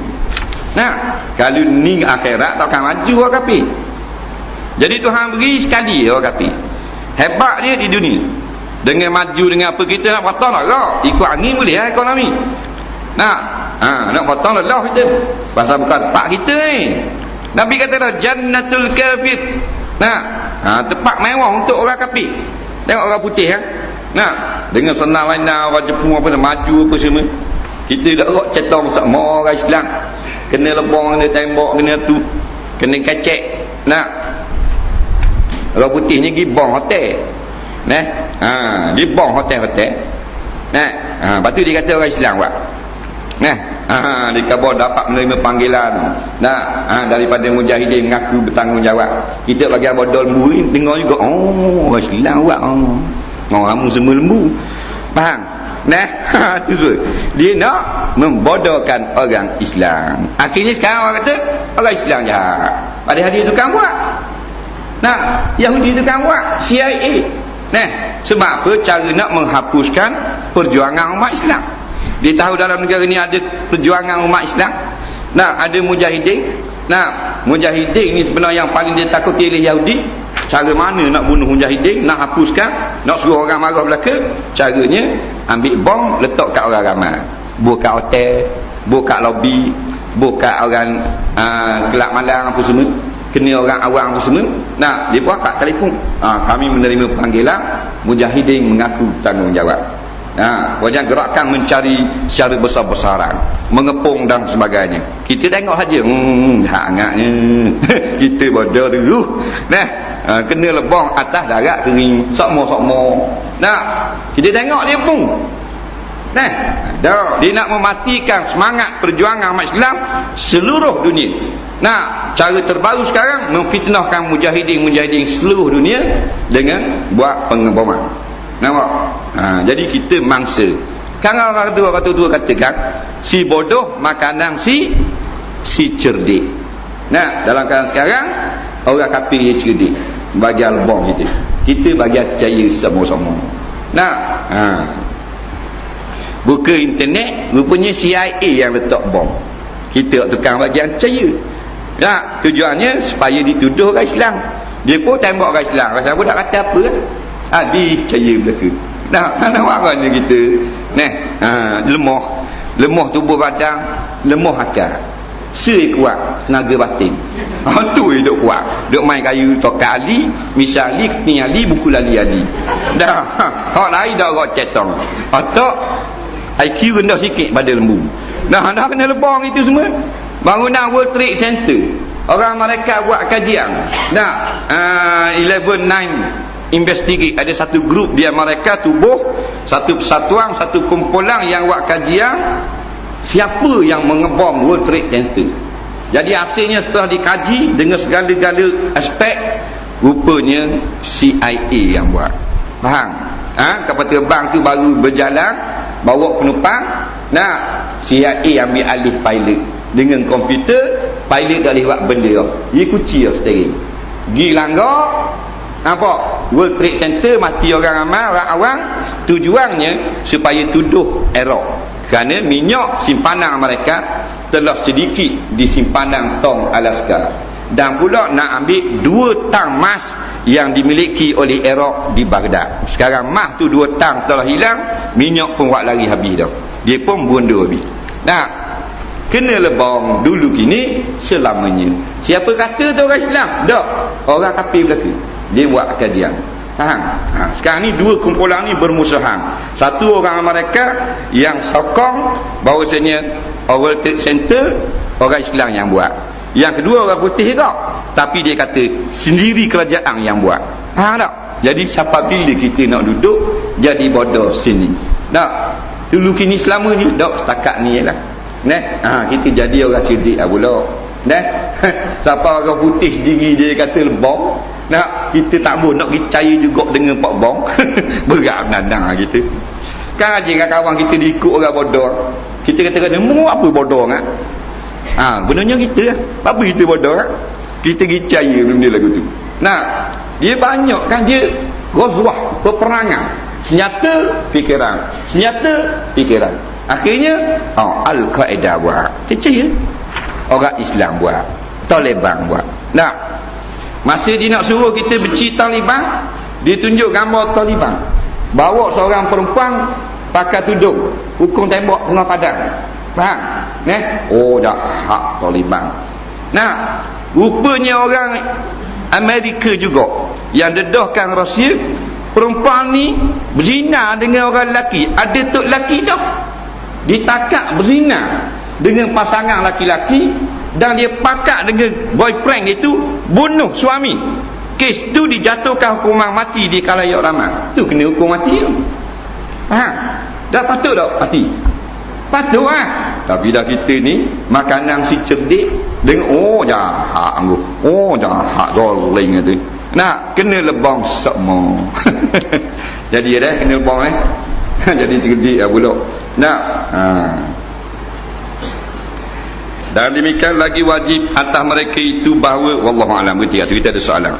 Kalau ni akhirat takkan maju orang kafir. Jadi Tuhan beri sekali orang kafir. Hebat dia di dunia. Dengan maju dengan apa kita nak potong tak kau? Ikut angin boleh lah ekonomi. Nak potong lelah kita. Pasal bukan tempat kita ni. Nabi kata dah jannatul kafir. Tempat mewah untuk orang kafir. Tengok orang putih dengan senang lainah orang Jepun apa maju apa semua. Kita dah rok cetong sama orang Islam. Kena lebong, kena tembok, kena tu, kena kacek. Orang putih ni pergi bong hotel. Dia bong hotel-hotel. Lepas tu dia kata orang Islam buat. Dia khabar dapat menerima panggilan daripada mujahidin mengaku bertanggungjawab. Kita bagi bodol lembu dengar juga, orang Islam buat. Orang semua lembu. Faham? Tu dia nak membodohkan orang Islam. Akhirnya sekarang orang kata orang Islam jahat. Padahal dia tukang buat. Yahudi tukang buat, CIA. Sebab apa? Cara nak menghapuskan perjuangan umat Islam. Dia tahu dalam negara ni ada perjuangan umat Islam. Ada mujahidin. Mujahidin ni sebenarnya yang paling dia takuti oleh Yahudi. Cara mana nak bunuh mujahidin, nak hapuskan, nak suruh orang marah belaka? Caranya ambil bom, letak kat orang ramai. Buka hotel, buka lobi, buka orang kelab malam apa semua, kena orang awam apa semua. Dia buat kat telefon, kami menerima panggilan mujahidin mengaku tanggungjawab. Banyak gerakan mencari secara besar-besaran, mengepung dan sebagainya. Kita tengok saja, hangatnya. Kita bodoh terus. Kena lebong atas darat kering, sokmo-sokmo. Kita tengok dia pun. Dia nak mematikan semangat perjuangan umat Islam seluruh dunia. Cara terbaru sekarang memfitnahkan mujahidin seluruh dunia dengan buat pengeboman. Nampak? Jadi kita mangsa. Kan orang tua katakan, si bodoh makanan si cerdik. Dalam keadaan sekarang orang kafir dia cerdik, bagi albong kita bagi percaya sama-sama. buka internet, rupanya CIA yang letak bom. Kita tukang bagian percaya. Tak, tujuannya supaya dituduh orang Islam. Dia pun tembak orang Islam. Orang Islam pun tak kata apa kan. Percaya belaka. Nak warnanya kita. Lemah tubuh badan, lemah akal. Seri kuat tenaga batin. Tu hidup kuat. Duk main kayu tokat ali, misal ali, keting ali, buku lali ali. Dah. Hak lain dak rot cetong. Otak IQ rendah sikit pada lembu. Dah kena lebong itu semua. Bangunan World Trade Center. Orang mereka buat kajian. 11/9 investigate. Ada satu grup dia mereka tubuh satu persatuan, satu kumpulan yang buat kajian siapa yang mengebom World Trade Center. Jadi hasilnya setelah dikaji dengan segala-gala aspek, rupanya CIA yang buat. Faham? Kapal terbang tu baru berjalan, bawa penumpang, CIA ambil alih pilot. Dengan komputer, pilot dah lewat benda. Dia kunci steering. Pergi langgar, nampak? World Trade Center mati orang ramai, orang awam. Tujuannya supaya tuduh error. Kerana minyak simpanan mereka telah sedikit di simpanan tong Alaska. Dan pula nak ambil 2 tang emas yang dimiliki oleh Iraq di Baghdad. Sekarang emas tu 2 tang telah hilang, minyak pun buat lari habis dah. Dia pun bundur habis. Kena lebong dulu kini selamanya. Siapa kata tu orang Islam? Tak. Orang kafir belaka. Dia buat kajian. Faham? Sekarang ni 2 kumpulan ni bermusuhan. Satu orang mereka yang sokong bahawasanya World Trade Center orang Islam yang buat. Yang kedua orang putih tak. Tapi dia kata sendiri kerajaan yang buat. Faham tak? Jadi siapa bila kita nak duduk jadi bodoh sini. Tak. Dulu kini selama ni tak setakat ni lah. Kita jadi orang cerdik lah pula. Siapa orang putih sendiri dia kata lebong. Kita tak boleh nak percaya juga dengan pak bong. Berat nadang kita. Kan aja kawan kita diikut orang bodoh. Kita kata mu apa bodoh kan? Benarnya kita apa kita bodoh kan? Kita percaya benda lagu tu. Dia banyak kan, dia ghazwah, peperangan. Senjata fikiran. Akhirnya Al-Qaeda buat. Percaya? Orang Islam buat. Taliban buat. Masa dia nak suruh kita benci Taliban, dia tunjuk gambar Taliban. Bawa seorang perempuan pakai tudung, hukum tembak tengah padang. Faham? Dah hak Taliban. Rupanya orang Amerika juga yang dedahkan Rusia, perempuan ni berzina dengan orang lelaki. Ada tok lelaki dah ditakak berzina dengan pasangan laki-laki, dan dia pakat dengan boyfriend itu bunuh suami. Kes tu dijatuhkan hukuman mati di khalayak ramai. Tu kena hukum mati tu. Dah patut tak mati? Patut lah. Tapi dah kita ni makanan si cerdik dengan jahat anggur. Jahat doling tu. Kena lebang semua. Jadi dah kena lebang jadi cerdik lah pula. Dan demikian lagi wajib atas mereka itu bahawa wallahu a'lam. Kita ada soalan.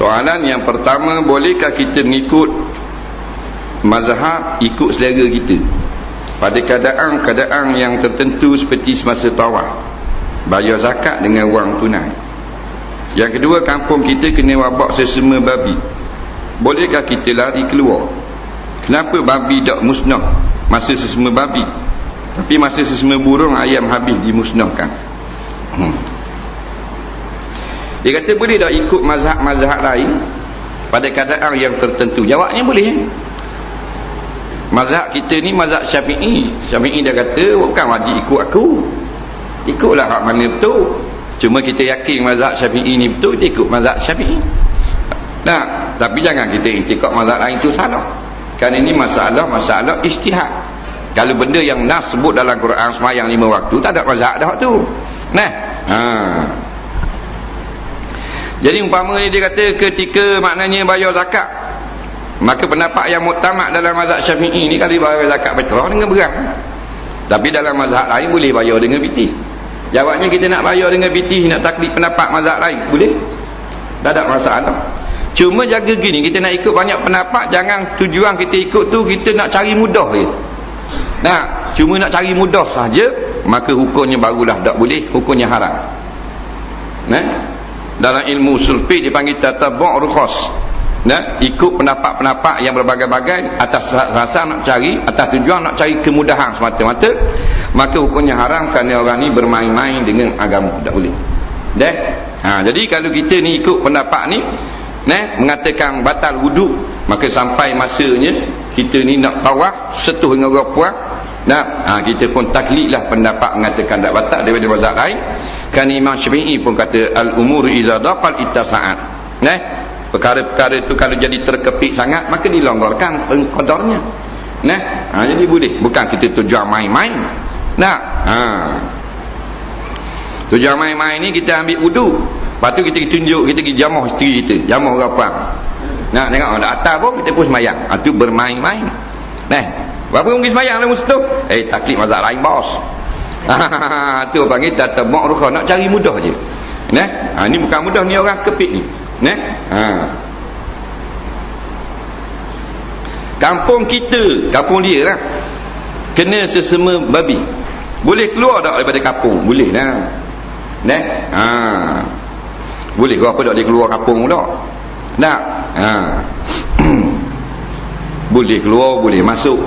Soalan yang pertama, bolehkah kita mengikut mazhab ikut selera kita pada keadaan-keadaan yang tertentu seperti semasa tawaf, bayar zakat dengan wang tunai? Yang kedua, kampung kita kena wabak sesama babi. Bolehkah kita lari keluar? Kenapa babi tak musnah masa sesama babi, tapi masa sesama burung, ayam habis dimusnahkan? Dia kata boleh tak ikut mazhab-mazhab lain pada keadaan yang tertentu? Jawabnya boleh. Mazhab kita ni mazhab Syafi'i. Syafi'i dia kata bukan wajib ikut aku, ikutlah hak mana betul. Cuma kita yakin mazhab Syafi'i ni betul, kita ikut mazhab Syafi'i. Nah, tapi jangan kita ikut mazhab lain tu salah. Kerana ini masalah ijtihad. Kalau benda yang nas sebut dalam Quran sembahyang 5 waktu, tak ada mazhab dah tu. Nah, jadi umpama dia kata ketika maknanya bayar zakat, maka pendapat yang muktamad dalam mazhab Syafi'i ni kalau bayar zakat fitrah dengan beras. Tapi dalam mazhab lain boleh bayar dengan pitih. Jawabnya kita nak bayar dengan pitih, nak taklid pendapat mazhab lain, boleh? Tak ada masalah. Cuma jaga gini, kita nak ikut banyak pendapat, jangan tujuan kita ikut tu kita nak cari mudah je. Nah, cuma nak cari mudah saja, maka hukumnya barulah tak boleh, hukumnya haram. Nah, dalam ilmu usul fiqh dipanggil tatabbu' rukhas. Nah, ikut pendapat-pendapat yang berbagai-bagai atas rasa nak cari, atas tujuan nak cari kemudahan semata-mata, maka hukumnya haram kerana orang ni bermain-main dengan agama, tak boleh. Jadi kalau kita ni ikut pendapat ni, mengatakan batal wuduk, maka sampai masanya kita ni nak tawaf sentuh dengan orang puas, kita pun taklidlah pendapat mengatakan tak batal daripada mazhab lain. Kan Imam Syafi'i pun kata al-umur iza daqal ittasa'at. Perkara-perkara itu kalau jadi terkepit sangat, maka dilonggarkan qadarnya. Jadi boleh, bukan kita tujuan main-main. Tujuan main-main ni kita ambil wuduk, lepas tu kita tunjuk, kita pergi jamah isteri kita, jamah orang puan. Tengok ada atas pun kita pun semayang. Itu bermain-main. Berapa mungkin semayang dalam musuh tu? Taklid mazhab lain bos. Tu panggil tatabbu' rukhas, nak cari mudah je. Ni bukan mudah, ni orang kepit ni. Kampung kita, kampung dia lah, kena sesama babi. Boleh keluar tak daripada kampung? Boleh lah. Boleh ke apa tak boleh keluar kampung tak? Tak. Boleh keluar, boleh masuk.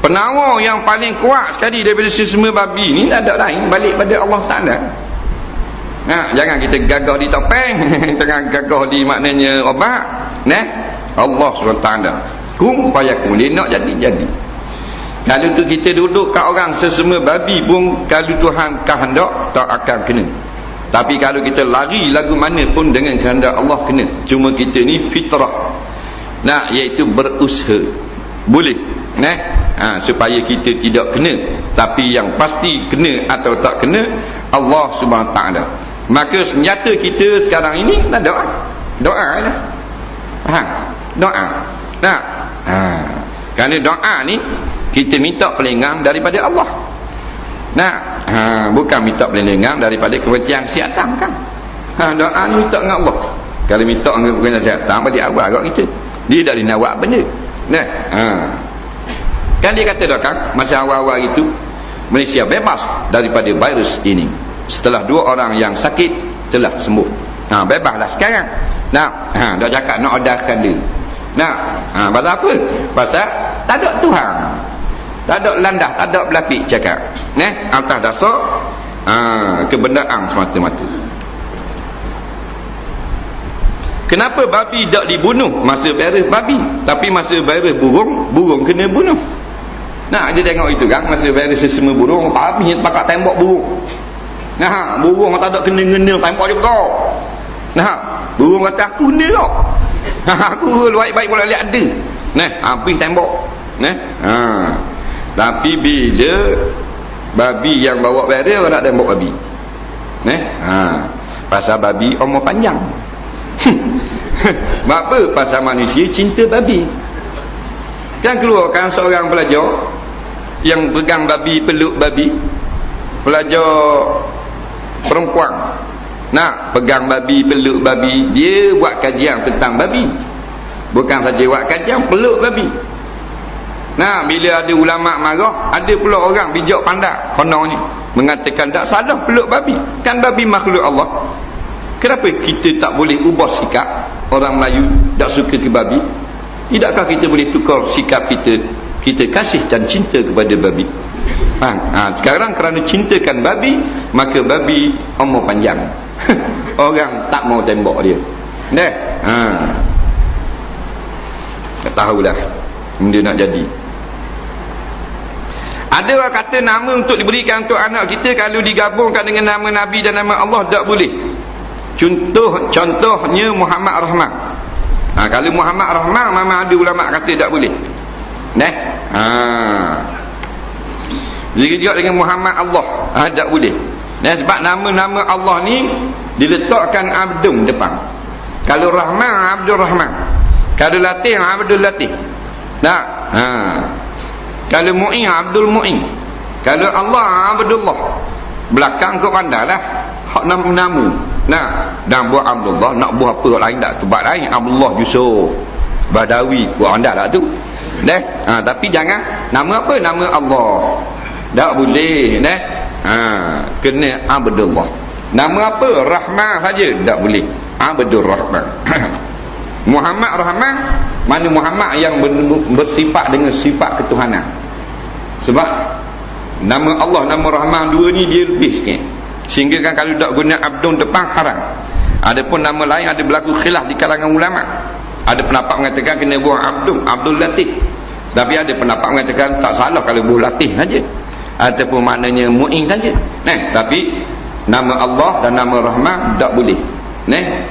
Penawar yang paling kuat sekali daripada sesama babi ni ada lain, balik pada Allah Ta'ala. Jangan kita gagah di topeng, jangan gagah di maknanya obat. Allah SWT kum fayakun, dia nak jadi. Kalau tu kita duduk kat orang sesama babi pun, kalau Tuhan kehendak tak akan kena. Tapi kalau kita lari lagu mana pun dengan kehendak Allah kena. Cuma kita ni fitrah, iaitu berusaha. Boleh supaya kita tidak kena. Tapi yang pasti kena atau tak kena, Allah Subhanahu Taala. Maka senjata kita sekarang ini doa. Doa lah. Doa. Kerana doa ni kita minta perlindungan daripada Allah. Bukan minta perlindungan daripada kebencian syaitan kan. Doa ni minta dengan Allah. Kalau minta dengan kebencian syaitan, pada awal agak kita, dia dah dinawak benda. Kan dia kata dah kan, masa awal-awal itu Malaysia bebas daripada virus ini setelah 2 orang yang sakit telah sembuh. Bebaslah sekarang. Dah cakap nak odahkan dia. Pasal apa? Pasal tak ada Tuhan, tak ada landah, tak ada belapik cakap. Atas dasar kebenaran semata-mata. Kenapa babi tak dibunuh masa virus babi, tapi masa virus burung, burung kena bunuh? Dia tengok itu kan, masa virus sesama burung, babi yang pakat tembak burung. Burung tak ada kena-kena tembak juga. Burung kata aku kena kau. Aku baik-baik pula lihat ada. Habis tembak. Tapi bila babi yang bawa virus, orang nak tembak babi. Pasal babi umur panjang. Apa? Pasal manusia cinta babi. Kan keluarkan seorang pelajar yang pegang babi, peluk babi, pelajar perempuan, pegang babi, peluk babi. Dia buat kajian tentang babi. Bukan saja buat kajian, peluk babi. Nah, bila ada ulama marah, ada pula orang bijak pandai kononnya mengatakan tak salah peluk babi. Kan babi makhluk Allah. Kenapa kita tak boleh ubah sikap? Orang Melayu tak suka ke babi. Tidakkah kita boleh tukar sikap kita? Kita kasih dan cinta kepada babi. Sekarang kerana cintakan babi, maka babi umur panjang. Orang tak mau tembak dia. Tak tahulah benda nak jadi. Ada orang kata nama untuk diberikan untuk anak kita kalau digabungkan dengan nama Nabi dan nama Allah tak boleh. Contohnya Muhammad Rahman. Kalau Muhammad Rahman, memang ada ulama kata tak boleh. Jadi juga dengan Muhammad Allah, tak boleh. Sebab nama-nama Allah ni diletakkan Abdul depan. Kalau Rahman, Abdul Rahman. Kalau Latif, Abdul Latif. Kalau Mu'in, Abdul Mu'in. Kalau Allah, Abdullah. Belakang kau pandailah hak nama-nama. Dan buat Abdullah, nak buat apa lain tak? Tempat lain Abdullah Yusuf Badawi, buat anda tak tu. Tapi jangan nama apa? Nama Allah. Tak boleh. Kena Abdullah. Nama apa? Rahman saja tak boleh. Abdul Rahman. Muhammad Rahman, mana Muhammad yang bersifat dengan sifat ketuhanan. Sebab nama Allah, nama Rahman dua ni dia lebih sikit. Sehingga kan kalau tak guna Abdul depan haram. Adapun nama lain ada berlaku khilaf di kalangan ulama. Ada pendapat mengatakan kena buang Abdul Latif. Tapi ada pendapat mengatakan tak salah kalau buang Latif saja. Ataupun maknanya Mu'in saja. Tapi nama Allah dan nama Rahman tak boleh.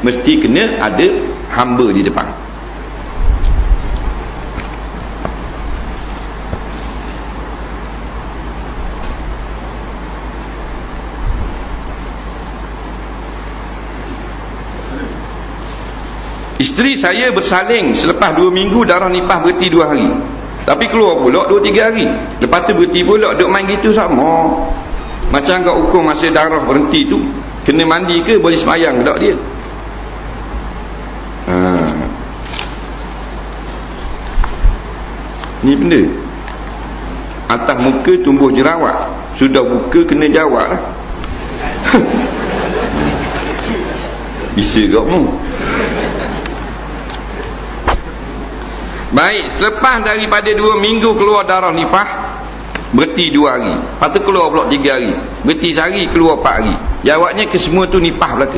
Mesti kena ada hamba di depan. Isteri saya bersalin selepas 2 minggu, darah nipah berhenti 2 hari. Tapi keluar pula 2-3 hari. Lepas tu berhenti pula, duk main gitu sama. Macam kat hukum masa darah berhenti tu, kena mandi ke boleh semayang ke tak dia? Ni benda atas muka tumbuh jerawat, sudah buka kena jawab lah. Bisa kau mu. Baik, selepas daripada 2 minggu keluar darah nifas, berhenti 2 hari. Lepas tu keluar pula 3 hari. Berhenti sehari, keluar 4 hari. Jawabnya ke semua tu nifas belaka.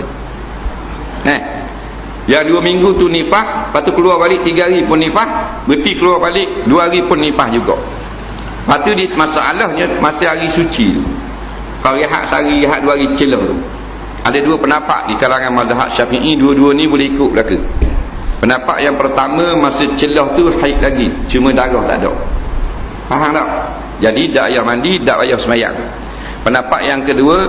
Yang 2 minggu tu nifas, lepas tu keluar balik 3 hari pun nifas, berhenti keluar balik 2 hari pun nifas juga. Lepas tu masalahnya masa hari suci tu. Kalau rehat sehari, rehat 2 hari celah tu. Ada 2 pendapat di kalangan mazhab Syafi'i, dua-dua ni boleh ikut belaka. Pendapat yang pertama, masa celah tu haid lagi, cuma darah tak ada. Faham tak? Jadi tak payah mandi, tak payah semayang. Pendapat yang kedua,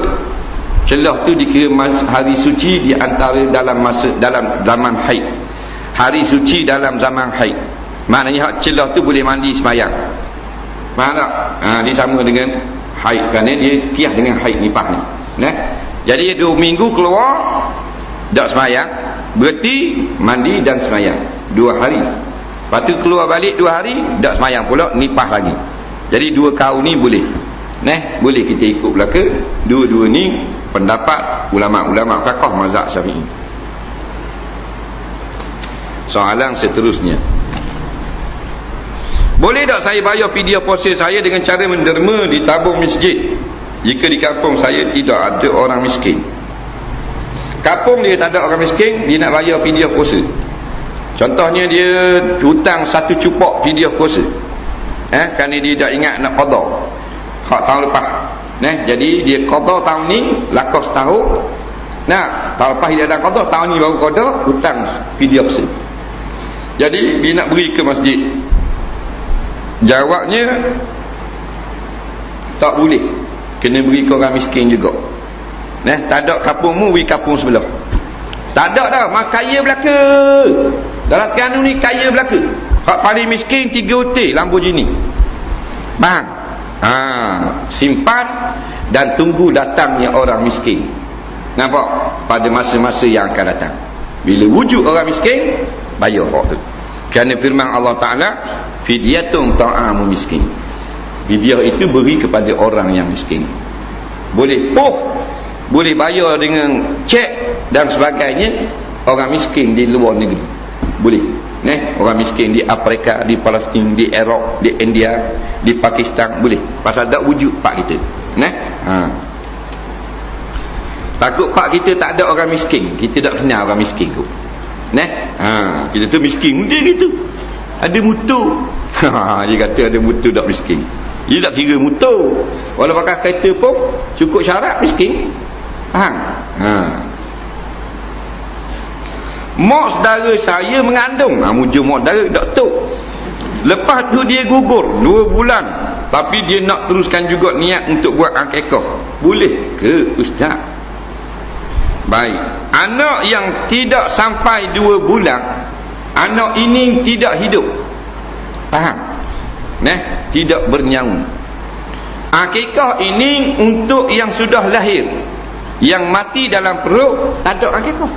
celah tu dikira hari suci di antara dalam zaman haid. Hari suci dalam zaman haid. Maknanya hak celah tu boleh mandi semayang. Faham tak? Dia sama dengan haid, kerana dia kias dengan haid nifas ni. Jadi 2 minggu keluar tak semayang, berhenti mandi dan semayang 2 hari. Lepas tu keluar balik 2 hari tak semayang pula, nifas lagi. Jadi 2 kaum ni boleh. Boleh kita ikut belaka. Dua-dua ni pendapat ulama-ulama fiqh mazhab Syafi'i. Soalan seterusnya, boleh tak saya bayar fidyah puasa saya dengan cara menderma di tabung masjid jika di kampung saya tidak ada orang miskin? Kampung dia tak ada orang miskin, dia nak bayar fidyah puasa. Contohnya dia hutang 1 cupak fidyah puasa, kerana dia tak ingat nak qada hak tahun lepas. Jadi dia qada tahun ni, lakas tahun. Tahun lepas dia ada qada, tahun ni baru qada, hutang fidyah puasa. Jadi dia nak beri ke masjid. Jawabnya tak boleh, kena beri ke orang miskin juga. Tak ada kampungmu, beri kampung sebelah. Tak ada dah, mak kaya belaka. Dalam Terengganu ni kaya belaka. Hak paling miskin 3 hotel Lamborghini. Bang, simpan dan tunggu datangnya orang miskin. Nampak? Pada masa-masa yang akan datang, bila wujud orang miskin, bayar hak tu. Kerana firman Allah Ta'ala, fidyatun ta'amu miskin. Fidyah itu beri kepada orang yang miskin. Boleh boleh bayar dengan cek dan sebagainya orang miskin di luar negeri. Boleh. Orang miskin di Afrika, di Palestin, di Iraq, di India, di Pakistan boleh. Pasal tak wujud pak kita. Takut pak kita tak ada orang miskin. Kita tak kenal orang miskin tu. Kita tu miskin dia gitu. Ada mutu. Dia kata ada mutu tak miskin. Dia tak kira mutu. Walau pakai kereta pun cukup syarat miskin. Faham? Mak saudara saya mengandung. Muja mak saudara doktor. Lepas tu dia gugur 2 bulan. Tapi dia nak teruskan juga niat untuk buat akikah. Boleh ke ustaz? Baik. Anak yang tidak sampai 2 bulan, anak ini tidak hidup. Faham? Tidak bernyawa. Akikah ini untuk yang sudah lahir. Yang mati dalam perut tak ada akikah.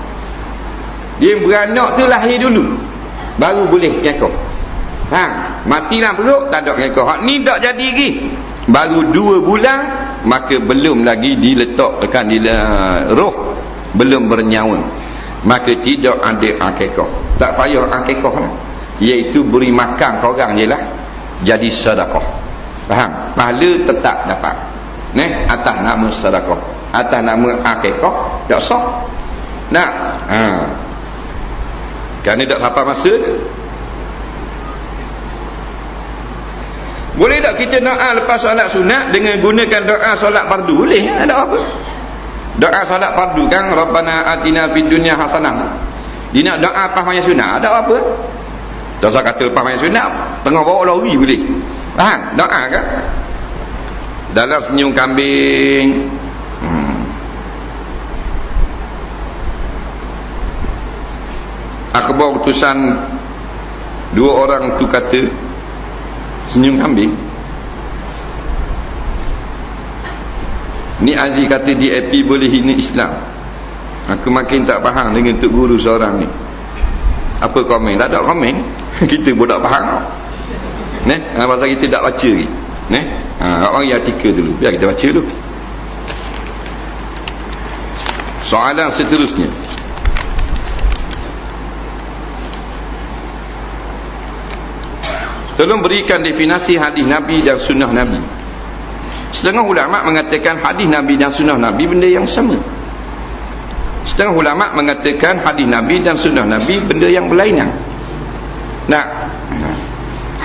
Dia beranak tu lahir dulu baru boleh akikah. Faham? Mati dalam perut tak ada akikah. Hak ni tak jadi lagi. Baru 2 bulan maka belum lagi diletakkan di roh, belum bernyawa, maka tidak ada akikah. Tak payah akikah lah. Iaitu beri makan korang je lah, jadi sedekah. Faham? Pahala tetap dapat. Atas nama sedekah, atas nama akikah tak sah. Kerana tak sampai masa. Boleh tak kita doa lepas solat sunat dengan gunakan doa solat fardu? Boleh, ada apa? Doa solat fardu kan, Rabbana atina fid dunya hasanah. Dia nak doa lepas mayat sunat, ada apa? Tak usah kata lepas mayat sunat, tengah bawa lori boleh. Faham? Doa kan? Dalam senyum kambing. Akhbar utusan 2 orang tu kata senyum kambing. Ni Aziz kata DAP boleh hina Islam. Aku makin tak faham dengan Tok Guru seorang ni. Apa komen? Tak ada komen. Kita pun tak faham. Pasal kita tak baca lagi. Awak bagi artikel dulu, biar kita baca dulu. Soalan seterusnya. Tolong berikan definisi hadis Nabi dan sunnah Nabi. Setengah ulama mengatakan hadis Nabi dan sunnah Nabi benda yang sama. Setengah ulama mengatakan hadis Nabi dan sunnah Nabi benda yang berlainan.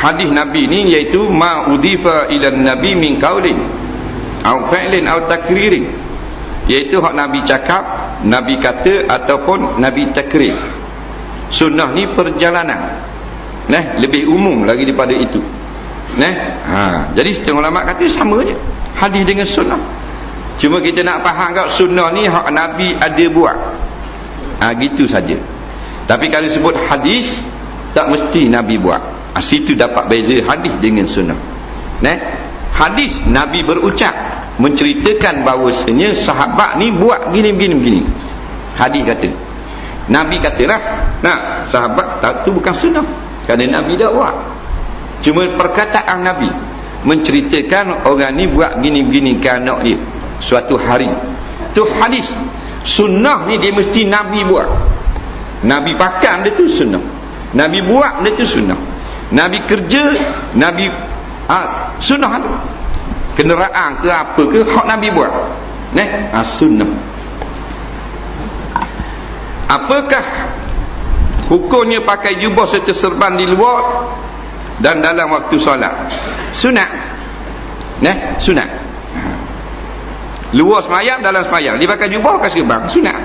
Hadis Nabi ni iaitu ma udifa ila Nabi min qaulin au fi'lin au takririn, iaitu hak Nabi cakap, Nabi kata ataupun Nabi takrir. Sunnah ni perjalanan. Lebih umum lagi daripada itu. Jadi setengah ulama kata sama je hadis dengan sunnah. Cuma kita nak faham kat sunnah ni hak Nabi ada buat. Gitu saja. Tapi kalau sebut hadis tak mesti Nabi buat. Situ dapat beza hadis dengan sunnah. Hadis Nabi berucap menceritakan bahawasanya sahabat ni buat gini. Hadis kata. Nabi katalah, sahabat tak, tu bukan sunnah. Kerana Nabi dah buat. Cuma perkataan Nabi menceritakan orang ni buat gini-gini ke anak dia suatu hari. Tu hadis. Sunnah ni dia mesti Nabi buat. Nabi pakai dia tu sunnah. Nabi buat dia tu sunnah. Nabi kerja, Nabi sunnah tu. Kenderaan ke apa ke hak Nabi buat. Sunnah. Apakah hukumnya pakai jubah serta serban di luar dan dalam waktu solat? Sunat. Sunat. Luar semayang, dalam semayang dia pakai jubah ke serban? Sunat.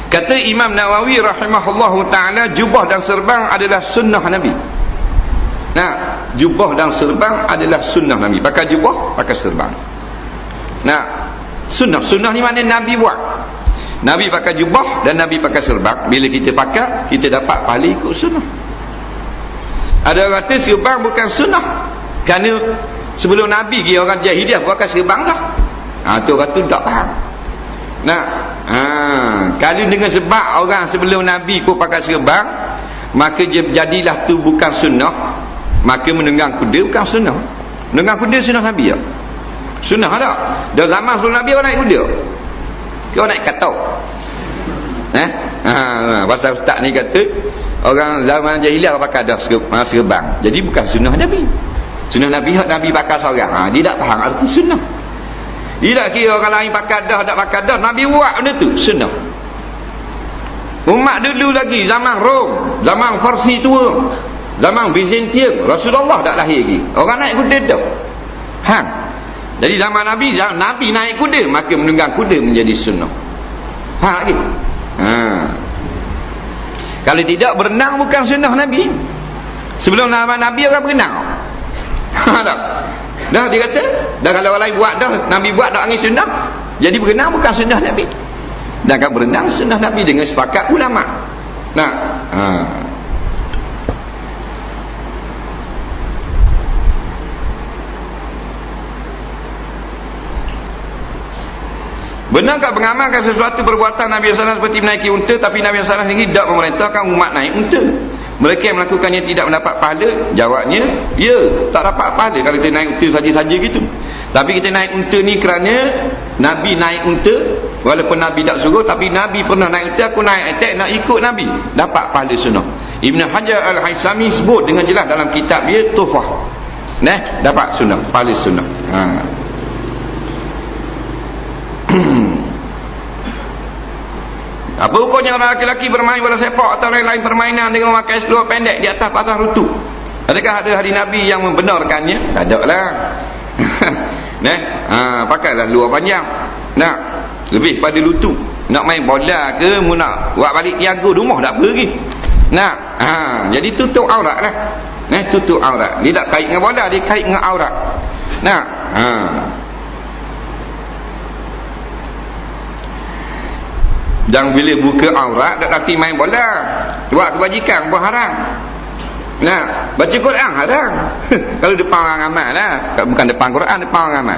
Kata Imam Nawawi rahimahullahu ta'ala, jubah dan serban adalah sunnah Nabi. Jubah dan serban adalah sunnah Nabi. Pakai jubah, pakai serban. Sunnah ni mana Nabi buat. Nabi pakai jubah dan Nabi pakai serban. Bila kita pakai, kita dapat pahala ikut sunnah. Ada orang kata serban bukan sunnah, kerana sebelum Nabi orang jahiliah pakai serban lah. Tu orang tu tak faham. Nah, kalau dengan sebab orang sebelum Nabi pun pakai serban, maka jadilah tu bukan sunnah. Maka menunggang kuda bukan sunnah. Menunggang kuda sunnah Nabi ya. Sunnah tak? Dalam zaman sebelum Nabi orang naik kuda. Kau naik katok. Pasal ustaz ni kata orang zaman jahiliah pakai dah serban. Jadi bukan sunnah Nabi. Sunnah Nabi hak Nabi pakai seorang. Dia tak faham arti sunnah. Dia tak kira orang lain pakai dah tak pakai dah. Nabi buat benda tu sunnah. Umat dulu lagi zaman Rom, zaman Farsi tua, zaman Byzantium, Rasulullah tak lahir lagi. Orang naik kuda dah. Jadi zaman Nabi naik kuda, maka menunggang kuda menjadi sunnah. Lagi. Kalau tidak, berenang bukan sunnah Nabi. Sebelum zaman Nabi orang berenang. Dah dia kata, dah kalau orang lain buat dah, Nabi buat dah angin sunnah. Jadi berenang bukan sunnah Nabi. Dan kalau berenang sunnah Nabi dengan sepakat ulama. Benarkah mengamalkan sesuatu perbuatan Nabi SAW seperti menaiki unta, tapi Nabi SAW sendiri tidak memerintahkan umat naik unta? Mereka yang melakukannya tidak mendapat pahala? Jawabnya, ya, tak dapat pahala kalau kita naik unta saja-saja gitu. Tapi kita naik unta ni kerana Nabi naik unta, walaupun Nabi tak suruh, tapi Nabi pernah naik unta, aku naik atas nak ikut Nabi, dapat pahala sunnah. Ibn Hajar Al-Haythami sebut dengan jelas dalam kitab dia Tuhfah, dapat sunnah, pahala sunnah. Apa hukumnya orang lelaki bermain bola sepak atau lain-lain permainan dengan memakai seluar pendek di atas patas lutut? Adakah ada hadis Nabi yang membenarkannya? Tak ada lah. Pakailah luar panjang. Lebih pada lutut. Nak main bola ke, nak buat balik tiaga rumah tak apa lagi. Jadi tutup aurat lah. Tutup aurat. Dia tak kait dengan bola, dia kait dengan aurat. Dan bila buka aurat, tak kata main bola, buat kebajikan, buat haram. Baca Quran haram. Kalau depan orang ramai lah, bukan depan Quran, depan orang ramai.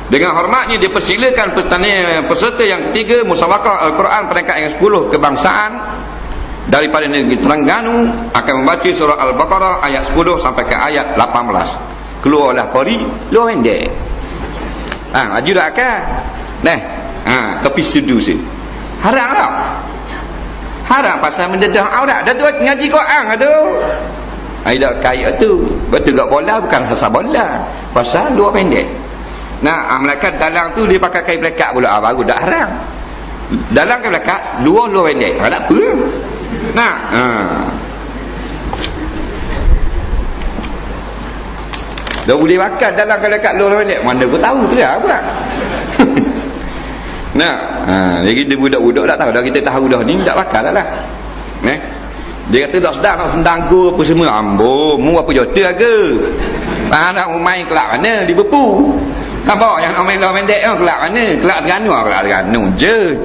Dengan hormatnya dipersilakan peserta yang ketiga musabaqah Al-Quran peringkat yang 10 kebangsaan daripada negeri Terengganu akan membaca surah Al-Baqarah ayat 10 sampai ke ayat 18. Keluarlah qari luar pendek. Maju tak kan? Tapi sedu sih. Haram tak? Haram pasal mendedah aurat. Dah tu ngaji Quran tu. Tak kait tu. Betul gak bola bukan asal bola. Pasal luar pendek. Malaikat dalam tu dia pakai kain pelekat pula. Baru tak haram. Dalam kain pelekat luar pendek. Tak apa. Dah boleh makan dalam kain pelekat luar pendek. Mana aku tahu tu lah pula. Jadi dia budak-budak tak tahu dah, kita tahu dah ni tak bakal lah. Dia kata tak sedar nak sendangku apa semua. Mu apa jota ke? Nak main kelak mana di Bepu. Nampak yang nak main luar pendek kelak mana? Kelak Terengganu je.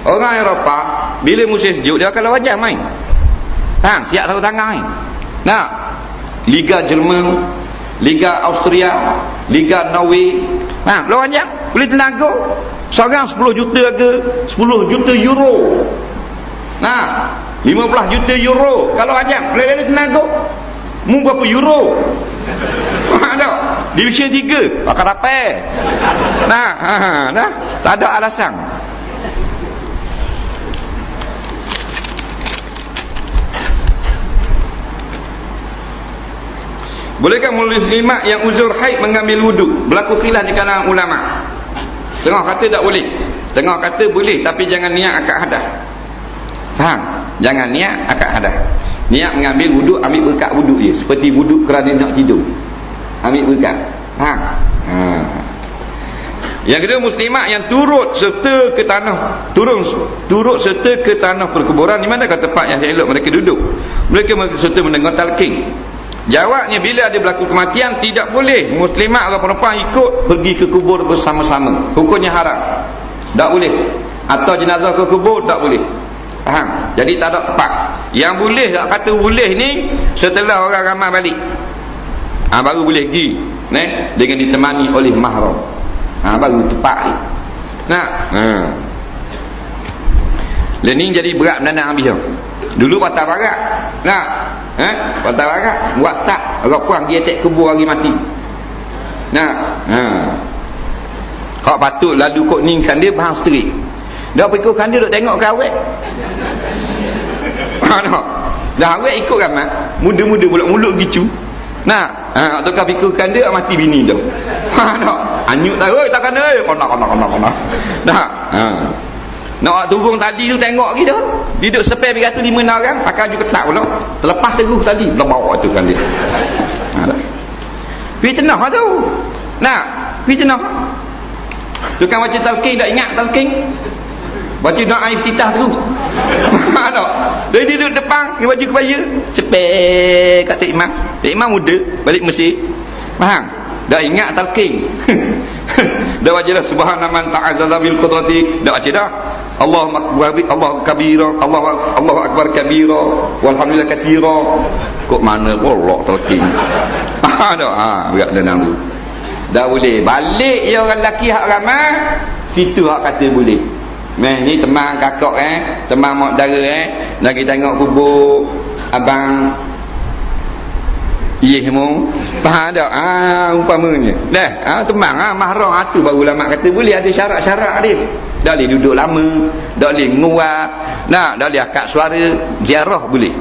Orang Eropah bila musim sejuk dia kalau wajar main. Siap tahu tangan. Liga Jerman, Liga Austria, Liga Norway, lawan jam boleh tenaga seorang 10 juta ke 10 juta euro, 15 juta euro kalau ajak boleh tenaga. Mu berapa euro? Division 3 bakal dapat. Tak ada alasan. Bolehkah muslimat yang uzur haid mengambil wuduk? Berlaku khilaf di kalangan ulama. Tengah kata tak boleh, tengah kata boleh, tapi jangan niat akad hadas. Faham? Jangan niat akad hadas. Niat mengambil wuduk, ambil berkat wuduk je. Seperti wuduk kerana nak tidur, ambil berkat. Faham? Yang kedua, muslimat yang turut serta ke tanah perkuburan. Di manakah tempat yang elok mereka duduk? Mereka serta mendengar talqin. Jawabnya, bila ada berlaku kematian, tidak boleh muslimat atau perempuan ikut pergi ke kubur bersama-sama. Hukumnya haram. Tak boleh. Atau jenazah ke kubur, tak boleh. Faham? Jadi tak ada tempat. Yang boleh, tak kata boleh ni setelah orang ramai balik. baru boleh pergi dengan ditemani oleh mahram. Baru tepat ni. Learning jadi berat menanam habis tu. Dulu patah barat. Patah barat buat start orang puang dia tak kubur hari mati. Hak patut lalu kok ningkan dia bahang street. Dah perikutkan dia duk tengok ke awet. Dah awet ikut ramai. Muda-muda pula mulut gitu. Tu kau pikirkan dia mati bini tu. Anyut tahu takkan kena. Nak turun tadi tu tengok lagi dah. Dia duduk separe 305 orang, pakai baju ketat pula. Terlepas teguh tadi, bawa tu kan dia. Fitnah tu. Fitnah. Tu kan baca talqin tak ingat talqin. Baca doa iftitah tu. Dia duduk depan dengan baju kebaya, separe kat Tok Imam. Tok Imam muda balik Mesir. Faham? Dah ingat talqin. Dah baca dah subhana man ta'azzaza bil qudrati. Dah baca dah. Allahu kabira, Allahu akbar kabira, walhamdulillah katsira. Kok mana bolok talqin. Berat dalam tu. Dah boleh balik ya orang lelaki hak ramai. Situ hak kata boleh. Ni teman kakak teman mak dara lagi tengok kubur abang Yehmu. Faham tak? Umpamanya. Dah, teman mahram tu baru ulama kata boleh ada syarat-syarat dia. Tak boleh duduk lama, tak boleh nguap, tak boleh akak suara, ziarah boleh.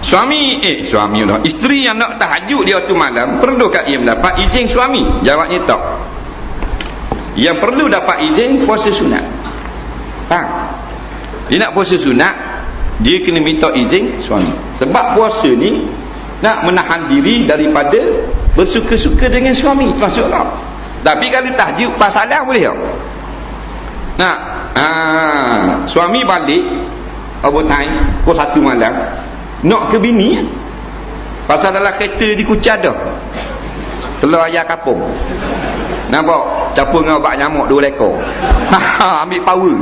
Suami dah. Isteri yang nak tahajud dia waktu malam, perlukah ia mendapat izin suami? Jawabnya tak. Yang perlu dapat izin puasa sunat. Dia nak puasa sunat, dia kena minta izin suami. Sebab puasa ni nak menahan diri daripada bersuka-suka dengan suami, termasuklah. Tapi kalau tahajud pasalan boleh tak? Suami balik overtime pukul 1 malam nak ke bini pasal dalam kereta dikucad dah telur ayam kapung, nampak campur dengan obat nyamuk 2 lekor. Ambil power.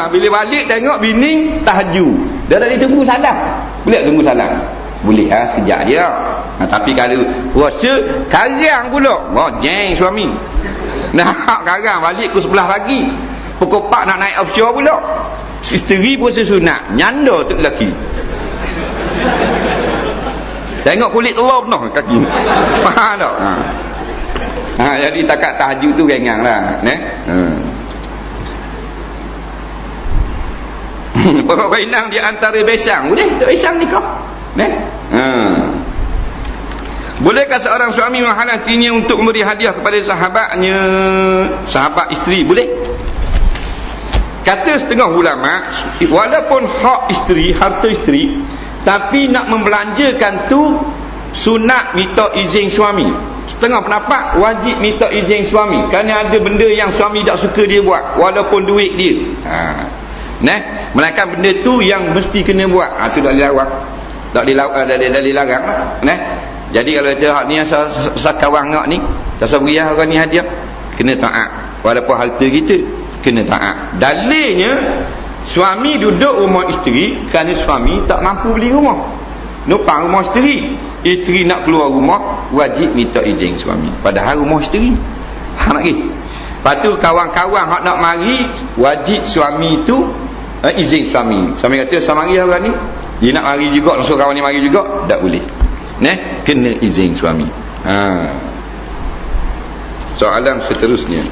Bila balik tengok bini tahajud, dah ditunggu salam. Boleh tunggu salam? Boleh sekejap dia. Tapi kalau rasa karang pula, jeng suami nak karang balik pukul 11 pagi, pukul 4 nak naik offshore pula. Isteri puasa sunat, nyanda tu lelaki. Tengok kulit telur penuh kaki. Faham tak? Jadi takat tahajud tu gengang lah. Perkahwinan di antara besang boleh tak besang nikah? Bolehkah seorang suami menghalang isterinya untuk memberi hadiah kepada sahabatnya, sahabat isteri? Boleh. Kata setengah ulama, walaupun hak isteri, harta isteri, tapi nak membelanjakan tu sunat minta izin suami. Setengah pendapat wajib minta izin suami, kerana ada benda yang suami tak suka dia buat walaupun duit dia. Melainkan benda tu yang mesti kena buat. Tu tak dilawak, tak dilarang lah. Jadi kalau kata hak ni sakawang ngak ni tasawiyah orang ni hadiah, kena taat walaupun harta kita, kena taat. Dalilnya suami duduk rumah isteri kerana suami tak mampu beli rumah, numpang rumah isteri. Isteri nak keluar rumah wajib minta izin suami, padahal rumah isteri. Faham lagi? Lepas tu kawan-kawan hak nak mari, wajib suami tu izin suami. Suami kata sama mari orang ni, dia nak mari juga, langsung kawan ni mari juga, tak boleh. Kena izin suami. Soalan seterusnya,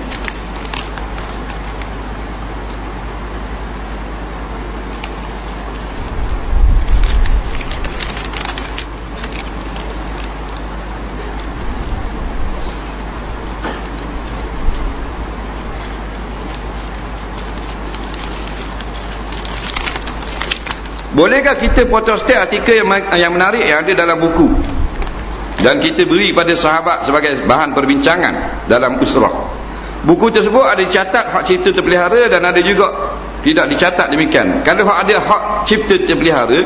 bolehkah kita photostat artikel yang menarik yang ada dalam buku dan kita beri pada sahabat sebagai bahan perbincangan dalam usrah? Buku tersebut ada dicatat hak cipta terpelihara dan ada juga tidak dicatat demikian. Kalau ada hak cipta terpelihara,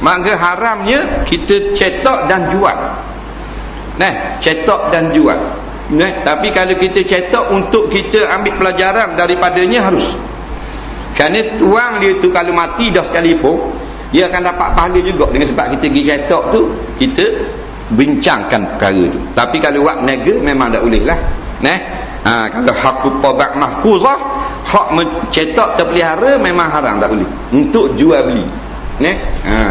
maka haramnya kita cetak dan jual. Cetak dan jual. Tapi kalau kita cetak untuk kita ambil pelajaran daripadanya, harus. Kerana tuang dia tu kalau mati dah sekalipun, Dia akan dapat pahala juga dengan sebab kita pergi cetak tu, kita bincangkan perkara tu. Tapi kalau buat niaga memang tak boleh lah. Kalau hak tabak mahfuzah, hak mencetak terpelihara memang haram, tak boleh untuk jual beli.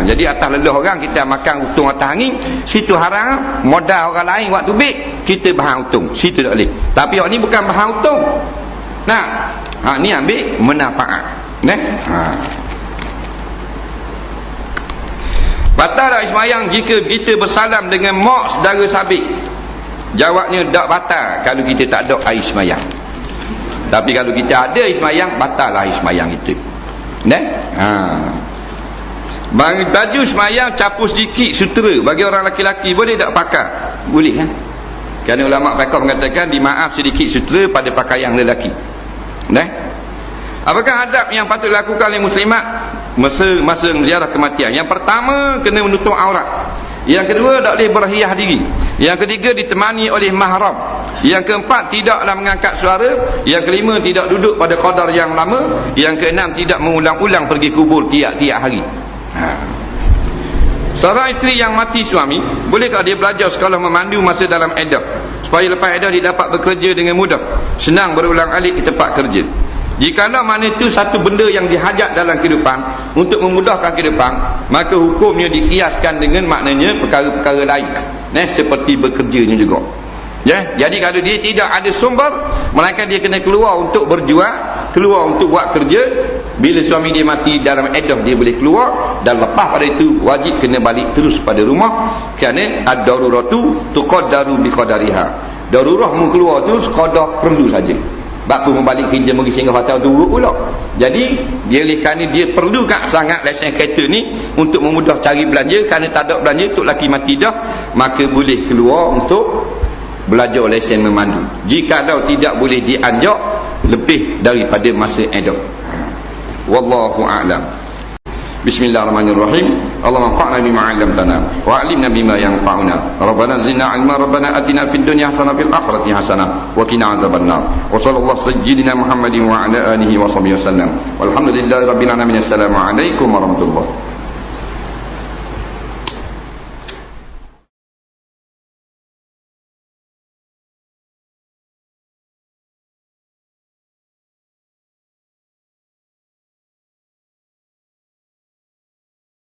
Jadi atas lelah orang kita makan untung atas angin, situ haram. Modal orang lain waktu baik kita bahan untung, situ tak boleh. Tapi hak ni bukan bahan untung. Ni ambil manfaat. Batal tak sembahyang jika kita bersalam dengan mak saudara sabit? Jawabnya tak batal kalau kita tak ada air sembahyang. Tapi kalau kita ada air sembahyang, batal lah air sembahyang kita. Baju sembahyang capur sedikit sutera bagi orang lelaki-lelaki boleh tak pakai? Boleh kan? Kerana ulama fiqh mengatakan dimaaf sedikit sutera pada pakaian lelaki. Apakah adab yang patut dilakukan oleh muslimat masa ziarah kematian? Yang pertama, kena menutup aurat. Yang kedua, tak boleh berhias diri. Yang ketiga, ditemani oleh mahram. Yang keempat, tidaklah mengangkat suara. Yang kelima, tidak duduk pada qadar yang lama. Yang keenam, tidak mengulang-ulang pergi kubur tiap-tiap hari. Seorang isteri yang mati suami, bolehkah dia belajar sekolah memandu masa dalam iddah, supaya lepas iddah dia dapat bekerja dengan mudah, senang berulang-alik di tempat kerja? Jikalau mana itu satu benda yang dihajat dalam kehidupan untuk memudahkan kehidupan, maka hukumnya dikiaskan dengan maknanya perkara-perkara lain, seperti bekerjanya juga. Jadi kalau dia tidak ada sumber, melainkan dia kena keluar untuk berjual, keluar untuk buat kerja. Bila suami dia mati dalam iddah, dia boleh keluar, dan lepas pada itu wajib kena balik terus pada rumah. Kerana ad-daruratu tuqaddaru biqadariha. Darurah mu keluar tu sekadar perlu saja. Bapa membalik kerja pergi singgah hotel tu pula. Jadi dia oleh kerana dia perlukan sangat lesen kereta ni untuk memudah cari belanja, kerana tak ada belanja untuk laki mati dah, maka boleh keluar untuk belajar lesen memandu. Jikalau tidak boleh dianjak lebih daripada masa iddah. Wallahu a'lam. Bismillahirrahmanirrahim. Allahumma anfa'na bima 'allamtana wa 'allimna bima yanfa'una. Rabbana zidna 'ilma, Rabbana atina fid dunya hasanah fil akhirati hasanah wa qina azabannar. Wa sallallahu sayyidina Muhammadin wa ala alihi wa sahbihi wasallam. Walhamdulillahirabbil alamin. Assalamu alaikum warahmatullahi